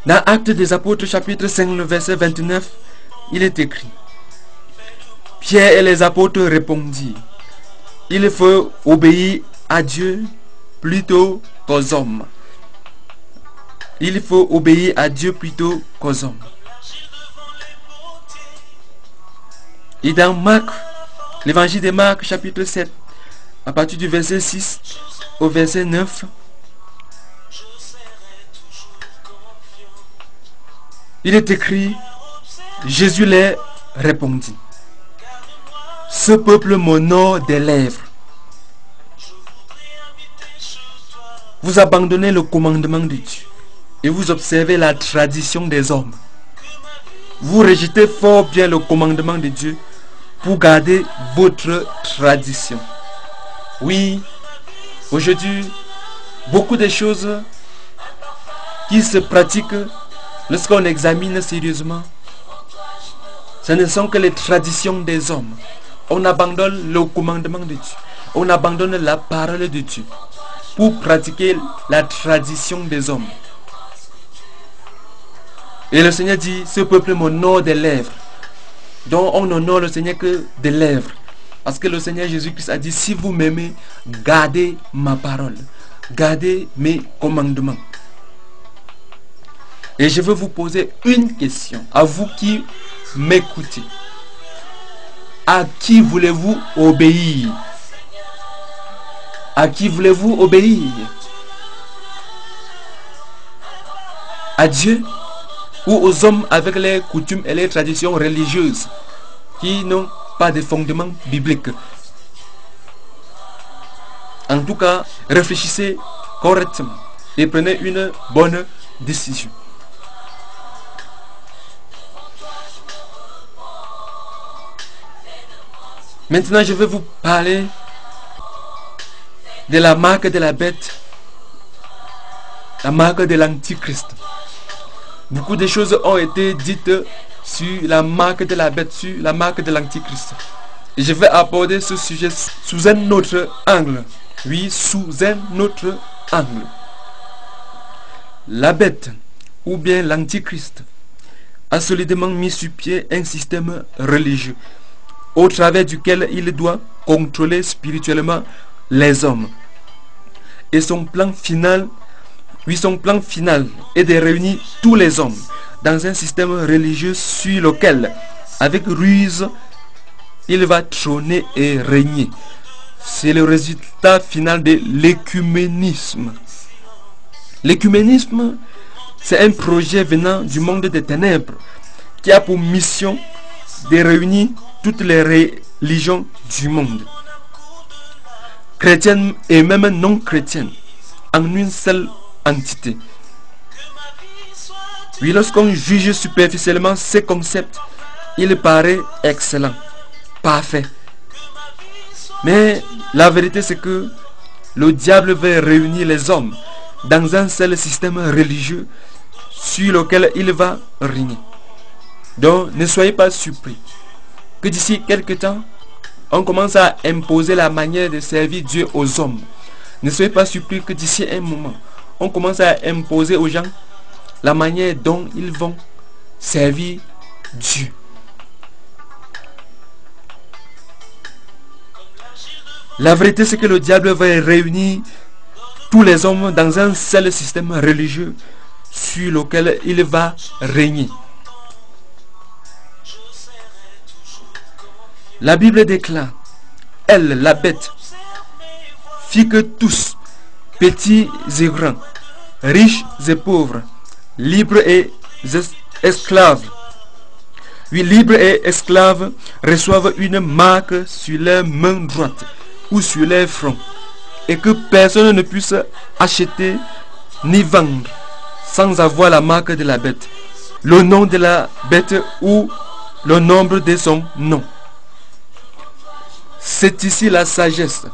Dans Actes des Apôtres chapitre 5, le verset 29, il est écrit: Pierre et les apôtres répondirent: il faut obéir à Dieu plutôt qu'aux hommes. Il faut obéir à Dieu plutôt qu'aux hommes. Et dans Marc, l'évangile de Marc chapitre 7, à partir du verset 6 au verset 9, il est écrit: Jésus leur répondit: ce peuple m'honore des lèvres. Vous abandonnez le commandement de Dieu et vous observez la tradition des hommes. Vous rejetez fort bien le commandement de Dieu pour garder votre tradition. Oui, aujourd'hui, beaucoup de choses qui se pratiquent, lorsqu'on examine sérieusement, ce ne sont que les traditions des hommes. On abandonne le commandement de Dieu. On abandonne la parole de Dieu pour pratiquer la tradition des hommes. Et le Seigneur dit: ce peuple m'honore des lèvres. Donc on honore le Seigneur que des lèvres. Parce que le Seigneur Jésus-Christ a dit: si vous m'aimez, gardez ma parole. Gardez mes commandements. Et je veux vous poser une question, à vous qui m'écoutez. À qui voulez-vous obéir? À qui voulez-vous obéir? À Dieu ou aux hommes avec les coutumes et les traditions religieuses qui n'ont pas de fondement biblique? En tout cas, réfléchissez correctement et prenez une bonne décision. Maintenant, je vais vous parler de la marque de la bête, la marque de l'Antichrist. Beaucoup de choses ont été dites sur la marque de la bête, sur la marque de l'Antichrist. Et je vais aborder ce sujet sous un autre angle. Oui, sous un autre angle. La bête, ou bien l'Antichrist, a solidement mis sur pied un système religieux au travers duquel il doit contrôler spirituellement les hommes. Et son plan final est de réunir tous les hommes dans un système religieux sur lequel, avec ruse, il va trôner et régner. C'est le résultat final de l'écuménisme. L'écuménisme, c'est un projet venant du monde des ténèbres qui a pour mission de réunir toutes les religions du monde, chrétiennes et même non chrétiennes, en une seule entité. Oui, lorsqu'on juge superficiellement ces concepts, il paraît excellent, parfait. Mais la vérité, c'est que le diable veut réunir les hommes dans un seul système religieux sur lequel il va régner. Donc, ne soyez pas surpris que d'ici quelque temps, on commence à imposer la manière de servir Dieu aux hommes. Ne soyez pas surpris que d'ici un moment, on commence à imposer aux gens la manière dont ils vont servir Dieu. La vérité, c'est que le diable va réunir tous les hommes dans un seul système religieux sur lequel il va régner. La Bible déclare, elle, la bête, fit que tous, petits et grands, riches et pauvres, libres et esclaves, oui, libres et esclaves, reçoivent une marque sur leur main droite ou sur leur front, et que personne ne puisse acheter ni vendre sans avoir la marque de la bête, le nom de la bête ou le nombre de son nom. C'est ici la sagesse,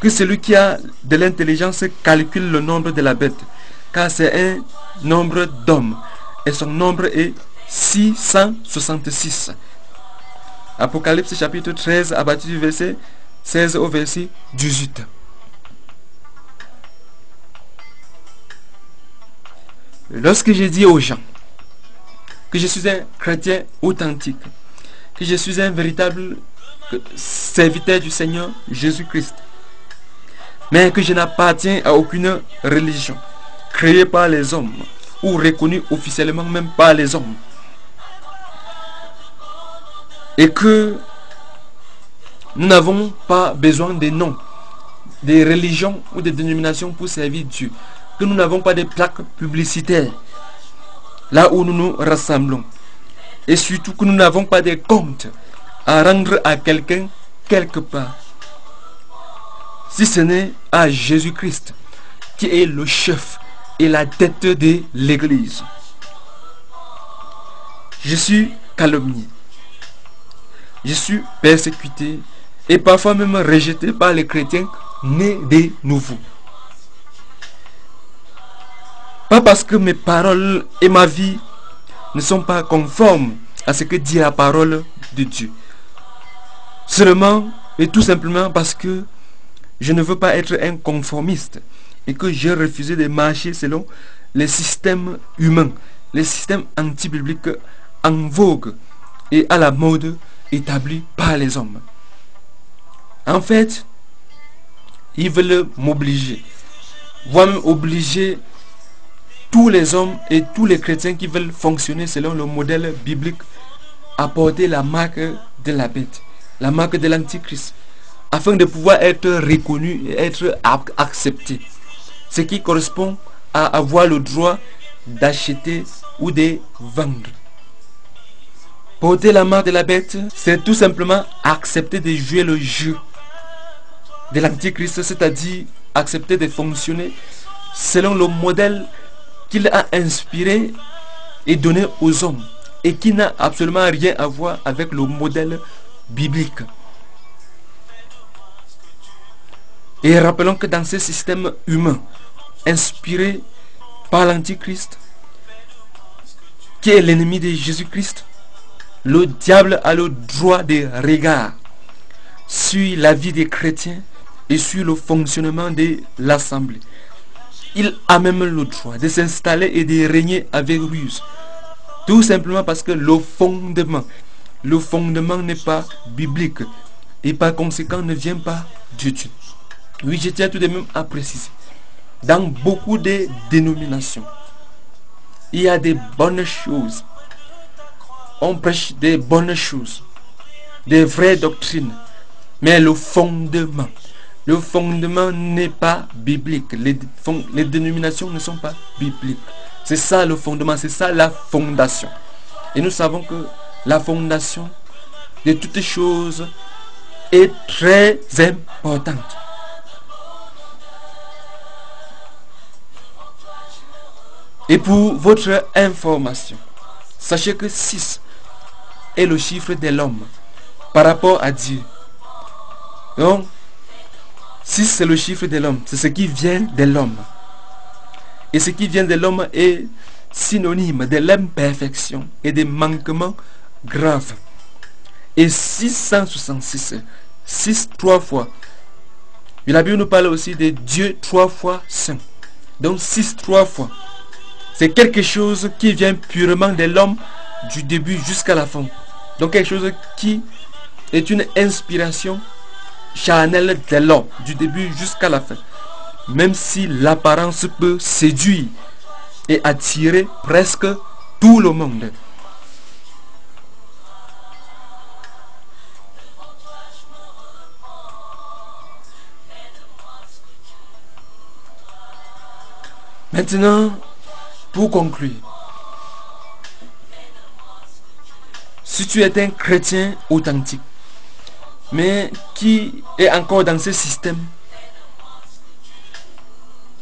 que celui qui a de l'intelligence calcule le nombre de la bête, car c'est un nombre d'hommes, et son nombre est 666. Apocalypse chapitre 13, à partir du verset 16 au verset 18. Lorsque je dis aux gens que je suis un chrétien authentique, que je suis un véritable serviteur du Seigneur Jésus-Christ, mais que je n'appartiens à aucune religion créée par les hommes ou reconnue officiellement même par les hommes, et que nous n'avons pas besoin de noms, de religions ou de dénominations pour servir Dieu, que nous n'avons pas de plaques publicitaires là où nous nous rassemblons, et surtout que nous n'avons pas de comptes à rendre à quelqu'un quelque part, si ce n'est à Jésus-Christ, qui est le chef et la tête de l'Église. Je suis calomnié, je suis persécuté et parfois même rejeté par les chrétiens nés de nouveau. Pas parce que mes paroles et ma vie ne sont pas conformes à ce que dit la parole de Dieu, seulement et tout simplement parce que je ne veux pas être un conformiste et que j'ai refusé de marcher selon les systèmes humains, les systèmes anti-bibliques en vogue et à la mode établis par les hommes. En fait, ils veulent m'obliger, voire même obliger tous les hommes et tous les chrétiens qui veulent fonctionner selon le modèle biblique à porter la marque de la bête, la marque de l'Antichrist, afin de pouvoir être reconnu et être accepté, ce qui correspond à avoir le droit d'acheter ou de vendre. Porter la marque de la bête, c'est tout simplement accepter de jouer le jeu de l'Antichrist, c'est-à-dire accepter de fonctionner selon le modèle qu'il a inspiré et donné aux hommes, et qui n'a absolument rien à voir avec le modèle biblique. Et rappelons que dans ce système humain inspiré par l'Antichrist, qui est l'ennemi de Jésus-Christ, le diable a le droit de regard sur la vie des chrétiens et sur le fonctionnement de l'assemblée. Il a même le droit de s'installer et de régner avec ruse Tout simplement parce que le fondement n'est pas biblique et par conséquent ne vient pas de Dieu. Oui, je tiens tout de même à préciser. Dans beaucoup de dénominations, il y a des bonnes choses. On prêche des bonnes choses, des vraies doctrines. Mais le fondement n'est pas biblique. Les dénominations ne sont pas bibliques. C'est ça le fondement, c'est ça la fondation. Et nous savons que la fondation de toutes choses est très importante. Et pour votre information, sachez que 6 est le chiffre de l'homme par rapport à Dieu. Donc, 6 c'est le chiffre de l'homme, c'est ce qui vient de l'homme. Et ce qui vient de l'homme est synonyme de l'imperfection et des manquements graves. Et 666, 6 3 fois. Et la Bible nous parle aussi de Dieu 3 fois saint. Donc 6 3 fois. C'est quelque chose qui vient purement de l'homme du début jusqu'à la fin. Donc quelque chose qui est une inspiration charnelle de l'homme du début jusqu'à la fin. Même si l'apparence peut séduire et attirer presque tout le monde. Maintenant, pour conclure, si tu es un chrétien authentique, mais qui est encore dans ce système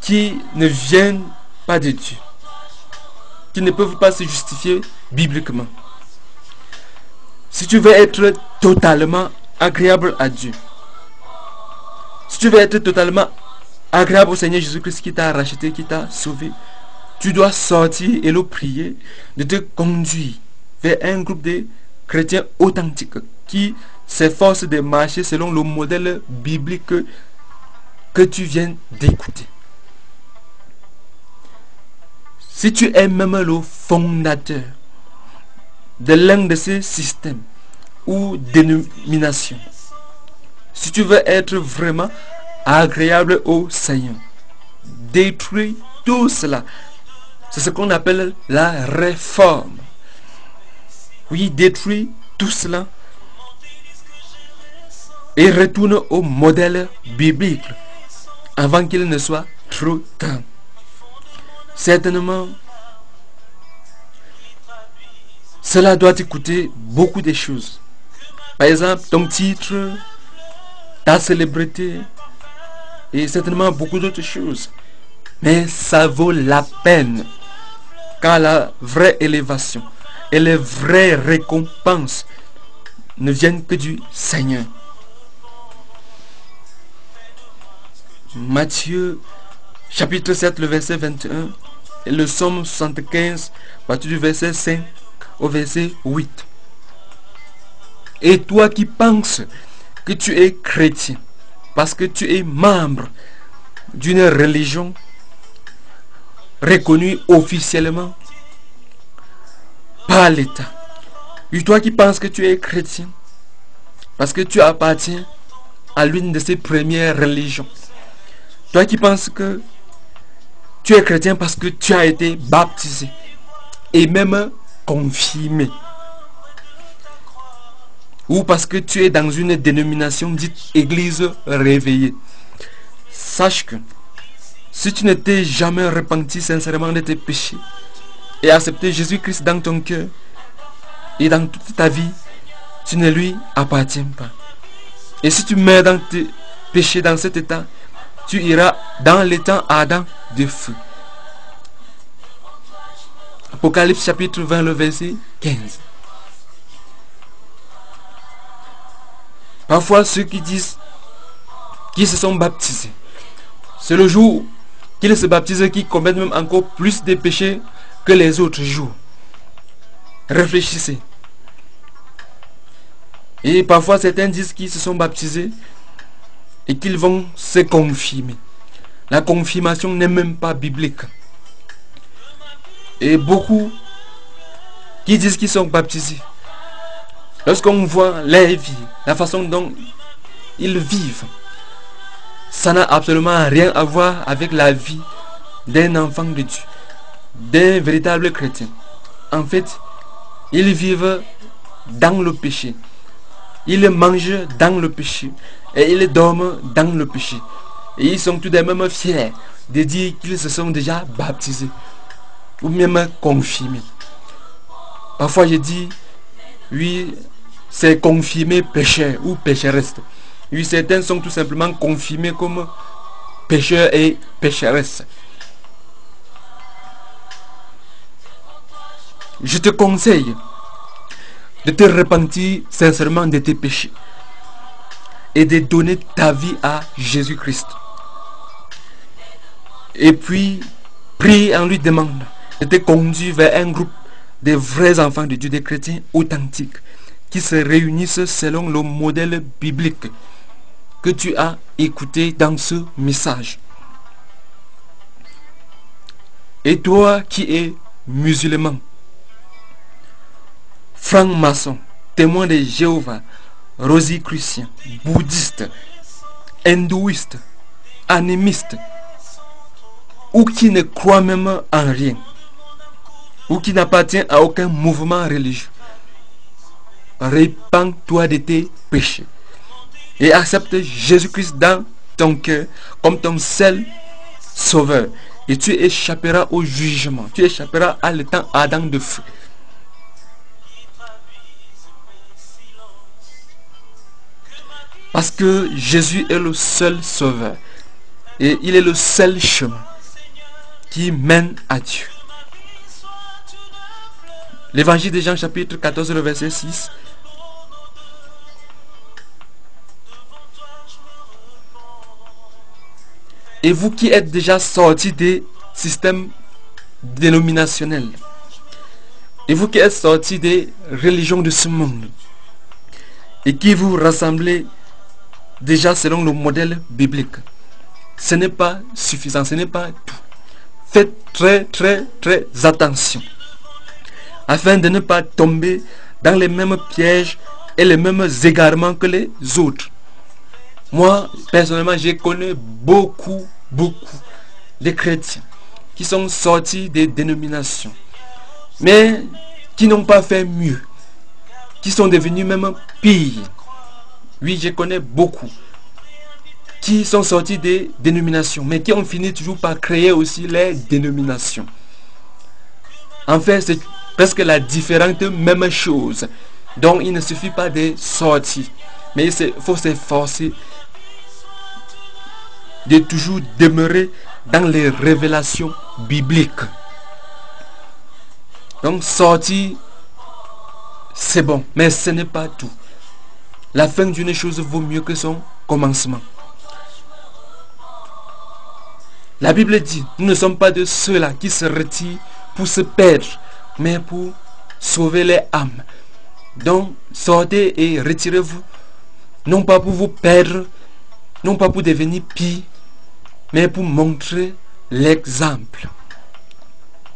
qui ne viennent pas de Dieu, qui ne peuvent pas se justifier bibliquement. Si tu veux être totalement agréable à Dieu, si tu veux être totalement agréable au Seigneur Jésus-Christ qui t'a racheté, qui t'a sauvé, tu dois sortir et le prier de te conduire vers un groupe de chrétiens authentiques qui s'efforcent de marcher selon le modèle biblique que tu viens d'écouter. Si tu es même le fondateur de l'un de ces systèmes ou dénominations, si tu veux être vraiment agréable au Seigneur, détruis tout cela. C'est ce qu'on appelle la réforme. Oui, détruis tout cela et retourne au modèle biblique avant qu'il ne soit trop tard. Certainement, cela doit te coûter beaucoup de choses. Par exemple, ton titre, ta célébrité et certainement beaucoup d'autres choses. Mais ça vaut la peine quand la vraie élévation et les vraies récompenses ne viennent que du Seigneur. Matthieu chapitre 7, le verset 21 et le psaume 75, à partir du verset 5 au verset 8. Et toi qui penses que tu es chrétien, parce que tu es membre d'une religion reconnue officiellement par l'État, et toi qui penses que tu es chrétien, parce que tu appartiens à l'une de ces premières religions, toi qui penses que tu es chrétien parce que tu as été baptisé et même confirmé, ou parce que tu es dans une dénomination dite église réveillée, sache que si tu ne t'es jamais repenti sincèrement de tes péchés et accepté Jésus-Christ dans ton cœur et dans toute ta vie, tu ne lui appartiens pas. Et si tu meurs dans tes péchés dans cet état, tu iras dans l'étang ardent de feu. Apocalypse chapitre 20, le verset 15. Parfois ceux qui disent qu'ils se sont baptisés, c'est le jour qu'ils se baptisent qui commettent même encore plus de péchés que les autres jours. Réfléchissez. Et parfois certains disent qu'ils se sont baptisés et qu'ils vont se confirmer. La confirmation n'est même pas biblique. Et beaucoup qui disent qu'ils sont baptisés, lorsqu'on voit leur vie, la façon dont ils vivent, ça n'a absolument rien à voir avec la vie d'un enfant de Dieu, d'un véritable chrétien. En fait, ils vivent dans le péché. Ils mangent dans le péché. Et ils dorment dans le péché. Et ils sont tout de même fiers de dire qu'ils se sont déjà baptisés. Ou même confirmés. Parfois je dis, oui, c'est confirmé pécheur ou pécheresse. Oui, certains sont tout simplement confirmés comme pécheurs et pécheresses. Je te conseille de te repentir sincèrement de tes péchés et de donner ta vie à Jésus-Christ. Et puis, prie en lui demandant de te conduire vers un groupe de vrais enfants de Dieu, des chrétiens authentiques, qui se réunissent selon le modèle biblique que tu as écouté dans ce message. Et toi qui es musulman, franc-maçon, témoin de Jéhovah, rosicrucien, bouddhiste, hindouiste, animiste, ou qui ne croit même en rien, ou qui n'appartient à aucun mouvement religieux, répands-toi de tes péchés et accepte Jésus-Christ dans ton cœur comme ton seul sauveur, et tu échapperas au jugement, tu échapperas à l'étang ardent de feu. Parce que Jésus est le seul sauveur et il est le seul chemin qui mène à Dieu. L'évangile de Jean chapitre 14 le verset 6. Et vous qui êtes déjà sortis des systèmes dénominationnels, et vous qui êtes sortis des religions de ce monde, et qui vous rassemblez déjà selon le modèle biblique, ce n'est pas suffisant, ce n'est pas tout. Faites très attention afin de ne pas tomber dans les mêmes pièges et les mêmes égarements que les autres. Moi, personnellement, je connais beaucoup de chrétiens qui sont sortis des dénominations, mais qui n'ont pas fait mieux, qui sont devenus même pires. Oui, je connais beaucoup qui sont sortis des dénominations, mais qui ont fini toujours par créer aussi les dénominations. En fait, c'est presque la différente même chose. Donc, il ne suffit pas de sortir, mais il faut s'efforcer de toujours demeurer dans les révélations bibliques. Donc, sortir, c'est bon, mais ce n'est pas tout. La fin d'une chose vaut mieux que son commencement. La Bible dit, nous ne sommes pas de ceux-là qui se retirent pour se perdre, mais pour sauver les âmes. Donc, sortez et retirez-vous, non pas pour vous perdre, non pas pour devenir pire, mais pour montrer l'exemple,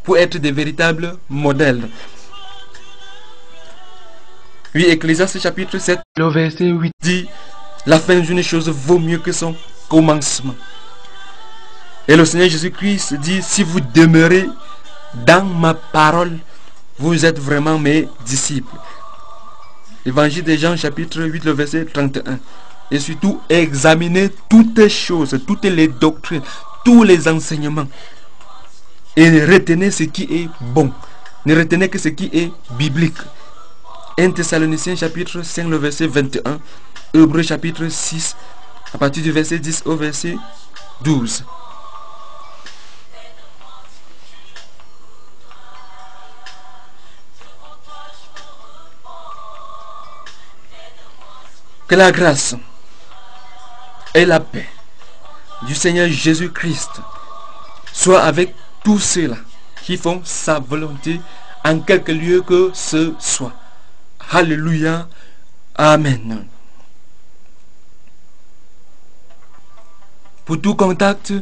pour être des véritables modèles. Oui, Ecclésiaste chapitre 7, Le verset 8. dit, la fin d'une chose vaut mieux que son commencement. Et le Seigneur Jésus-Christ dit, si vous demeurez dans ma parole, vous êtes vraiment mes disciples. Évangile de Jean chapitre 8, le verset 31. Et surtout, examinez toutes les choses, toutes les doctrines, tous les enseignements. Et retenez ce qui est bon. Ne retenez que ce qui est biblique. 1 Thessaloniciens chapitre 5, le verset 21. Hébreux chapitre 6, à partir du verset 10 au verset 12. Que la grâce et la paix du Seigneur Jésus-Christ soit avec tous ceux-là qui font sa volonté en quelque lieu que ce soit. Alléluia. Amen. Pour tout contact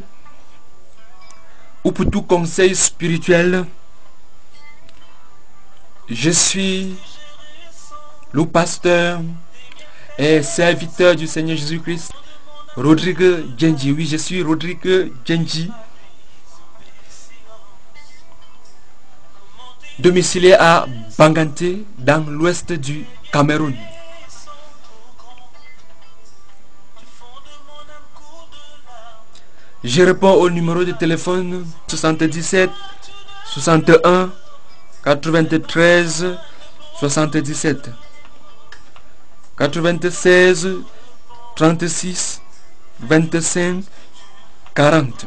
ou pour tout conseil spirituel, Je suis le pasteur et serviteur du Seigneur Jésus-Christ, Rodrigue Djendji. Oui, je suis Rodrigue Djendji, domicilié à Banganté, dans l'ouest du Cameroun. Je réponds au numéro de téléphone 77 61 93 77 96 36 25 40.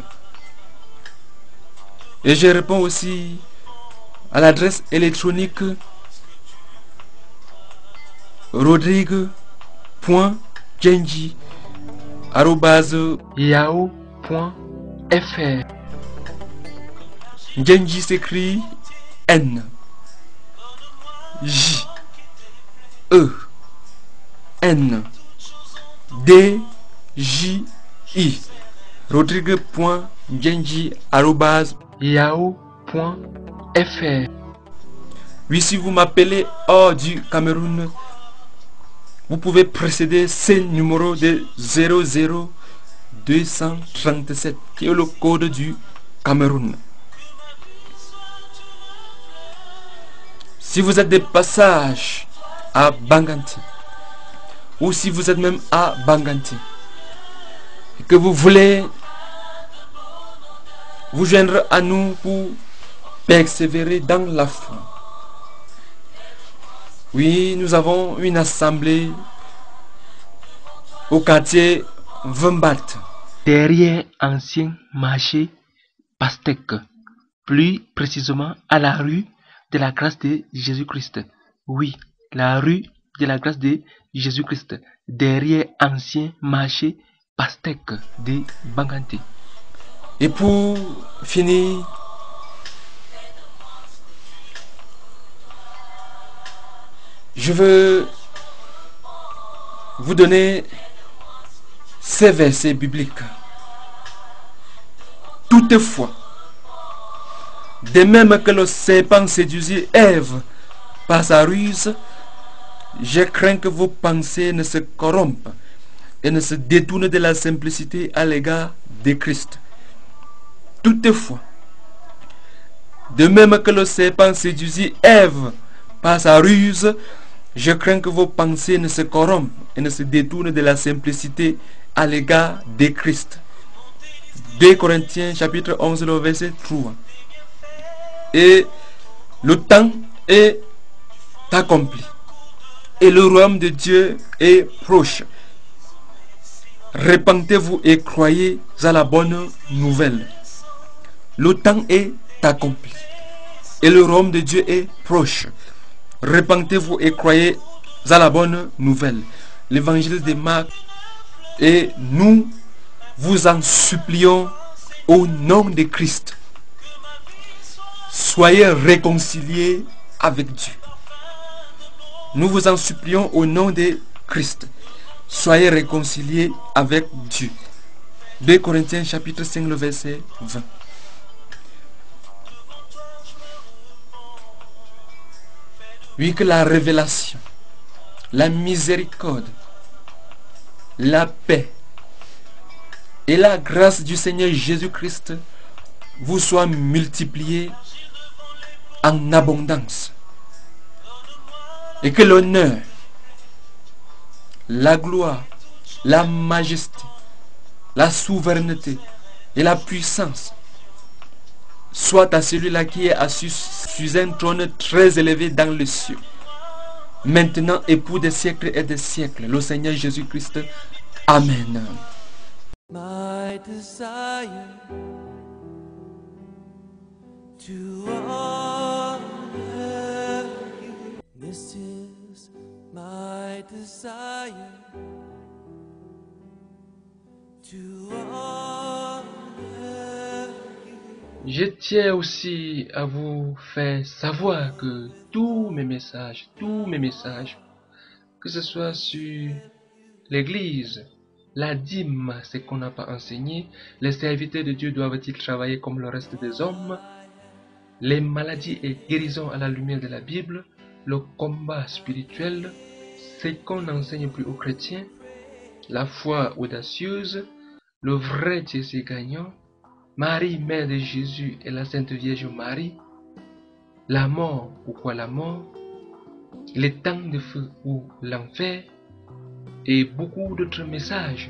Et je réponds aussi à l'adresse électronique rodrigue.djendji@yahoo.fr. Djendji s'écrit N J E N D J I. rodrigue.djendji@yahoo.fr. Oui, si vous m'appelez hors du Cameroun, vous pouvez précéder ce numéro de 00237 qui est le code du Cameroun. Si vous êtes de passage à Banganté, ou si vous êtes même à Banganté et que vous voulez vous joindre à nous pour persévérer dans la foi, oui, nous avons une assemblée au quartier Vembat, derrière ancien marché Pastèque, plus précisément à la rue de la grâce de Jésus-Christ. Oui, la rue de la grâce de Jésus-Christ, derrière ancien marché Pastèque de Banganté. Et pour finir, je veux vous donner ces versets bibliques. Toutefois, de même que le serpent séduisit Ève par sa ruse, je crains que vos pensées ne se corrompent et ne se détournent de la simplicité à l'égard de Christ. Toutefois, de même que le serpent séduisit Ève par sa ruse, je crains que vos pensées ne se corrompent et ne se détournent de la simplicité à l'égard de Christ. 2 Corinthiens chapitre 11, le verset 3. Et le temps est accompli et le royaume de Dieu est proche. Repentez-vous et croyez à la bonne nouvelle. Le temps est accompli et le royaume de Dieu est proche. Repentez-vous et croyez à la bonne nouvelle. L'évangile de Marc. Et nous vous en supplions au nom de Christ. Soyez réconciliés avec Dieu. Nous vous en supplions au nom de Christ. Soyez réconciliés avec Dieu. 2 Corinthiens chapitre 5, le verset 20. Oui, que la révélation, la miséricorde, la paix et la grâce du Seigneur Jésus-Christ vous soient multipliées en abondance. Et que l'honneur, la gloire, la majesté, la souveraineté et la puissance soient à celui-là qui est assis sur un trône très élevé dans les cieux, maintenant et pour des siècles et des siècles, le Seigneur Jésus-Christ. Amen. My desire to honor you. This is my desire to honor you. Je tiens aussi à vous faire savoir que tous mes messages, que ce soit sur l'église, la dîme, ce qu'on n'a pas enseigné, les serviteurs de Dieu doivent-ils travailler comme le reste des hommes? les maladies et guérisons à la lumière de la Bible, le combat spirituel, ce qu'on n'enseigne plus aux chrétiens, la foi audacieuse, le vrai Dieu gagnant, Marie, mère de Jésus et la Sainte Vierge Marie, la mort, pourquoi la mort, les temps de feu ou l'enfer, et beaucoup d'autres messages,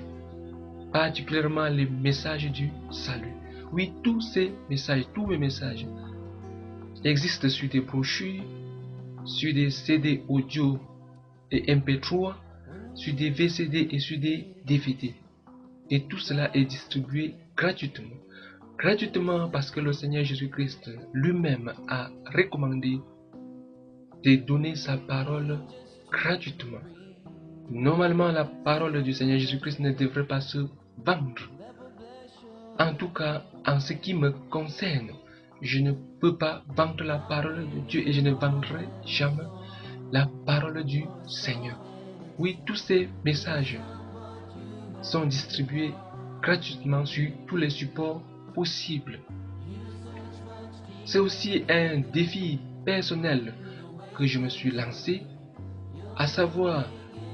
particulièrement les messages du salut. Oui, tous ces messages, tous mes messages existent sur des brochures, sur des CD audio et MP3, sur des VCD et sur des DVD. Et tout cela est distribué gratuitement. Gratuitement parce que le Seigneur Jésus-Christ lui-même a recommandé de donner sa parole gratuitement. Normalement, la parole du Seigneur Jésus-Christ ne devrait pas se vendre. En tout cas, en ce qui me concerne, je ne peux pas vendre la parole de Dieu et je ne vendrai jamais la parole du Seigneur. Oui, tous ces messages sont distribués gratuitement sur tous les supports possibles. C'est aussi un défi personnel que je me suis lancé, à savoir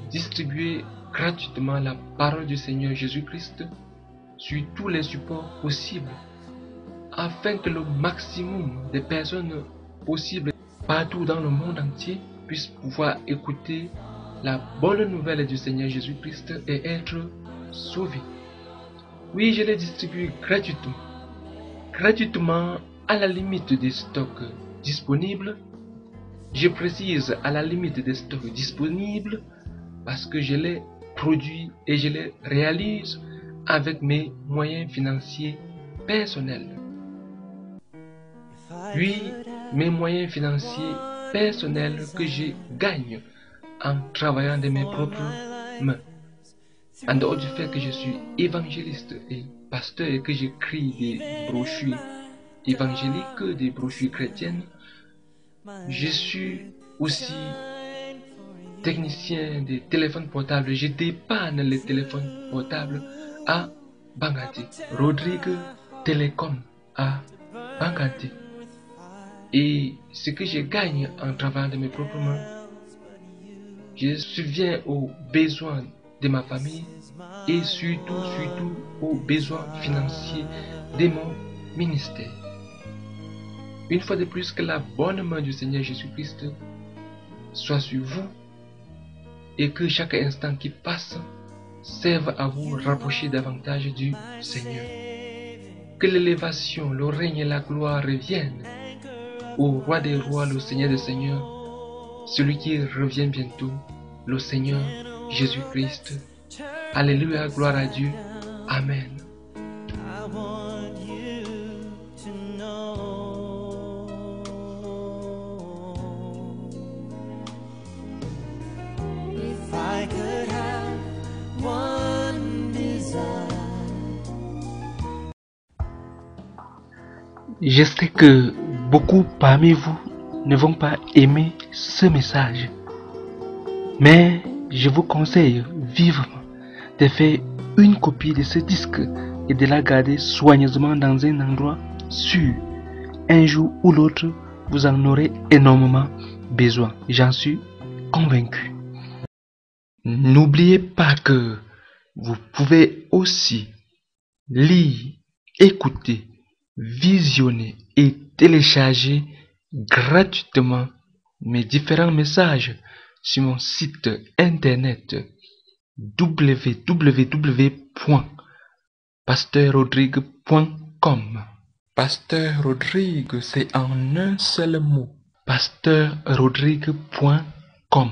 distribuer gratuitement la parole du Seigneur Jésus-Christ sur tous les supports possibles, afin que le maximum de personnes possibles partout dans le monde entier puissent pouvoir écouter la bonne nouvelle du Seigneur Jésus-Christ et être sauvés. Oui, je les distribue gratuitement. Gratuitement, à la limite des stocks disponibles. Je précise à la limite des stocks disponibles parce que je les produis et je les réalise avec mes moyens financiers personnels. Oui, mes moyens financiers personnels que je gagne en travaillant de mes propres mains. En dehors du fait que je suis évangéliste et pasteur et que j'écris des brochures évangéliques, des brochures chrétiennes, je suis aussi technicien des téléphones portables. Je dépanne les téléphones portables à Bangati, Rodrigue Télécom à Bangati. Et ce que je gagne en travaillant de mes propres mains, je subviens aux besoins de ma famille et surtout aux besoins financiers de mon ministère. Une fois de plus, que la bonne main du Seigneur Jésus-Christ soit sur vous et que chaque instant qui passe serve à vous rapprocher davantage du Seigneur. Que l'élévation, le règne et la gloire reviennent au roi des rois, le Seigneur des seigneurs, celui qui revient bientôt, le Seigneur Jésus-Christ. Alléluia, gloire à Dieu. Amen. Je sais que beaucoup parmi vous ne vont pas aimer ce message, mais je vous conseille vivement de faire une copie de ce disque et de la garder soigneusement dans un endroit sûr. Un jour ou l'autre, vous en aurez énormément besoin, j'en suis convaincu. N'oubliez pas que vous pouvez aussi lire, écouter, visionner et télécharger gratuitement mes différents messages sur mon site internet www.pasteur-rodrigue.com. Pasteur Rodrigue, c'est en un seul mot. pasteur-rodrigue.com.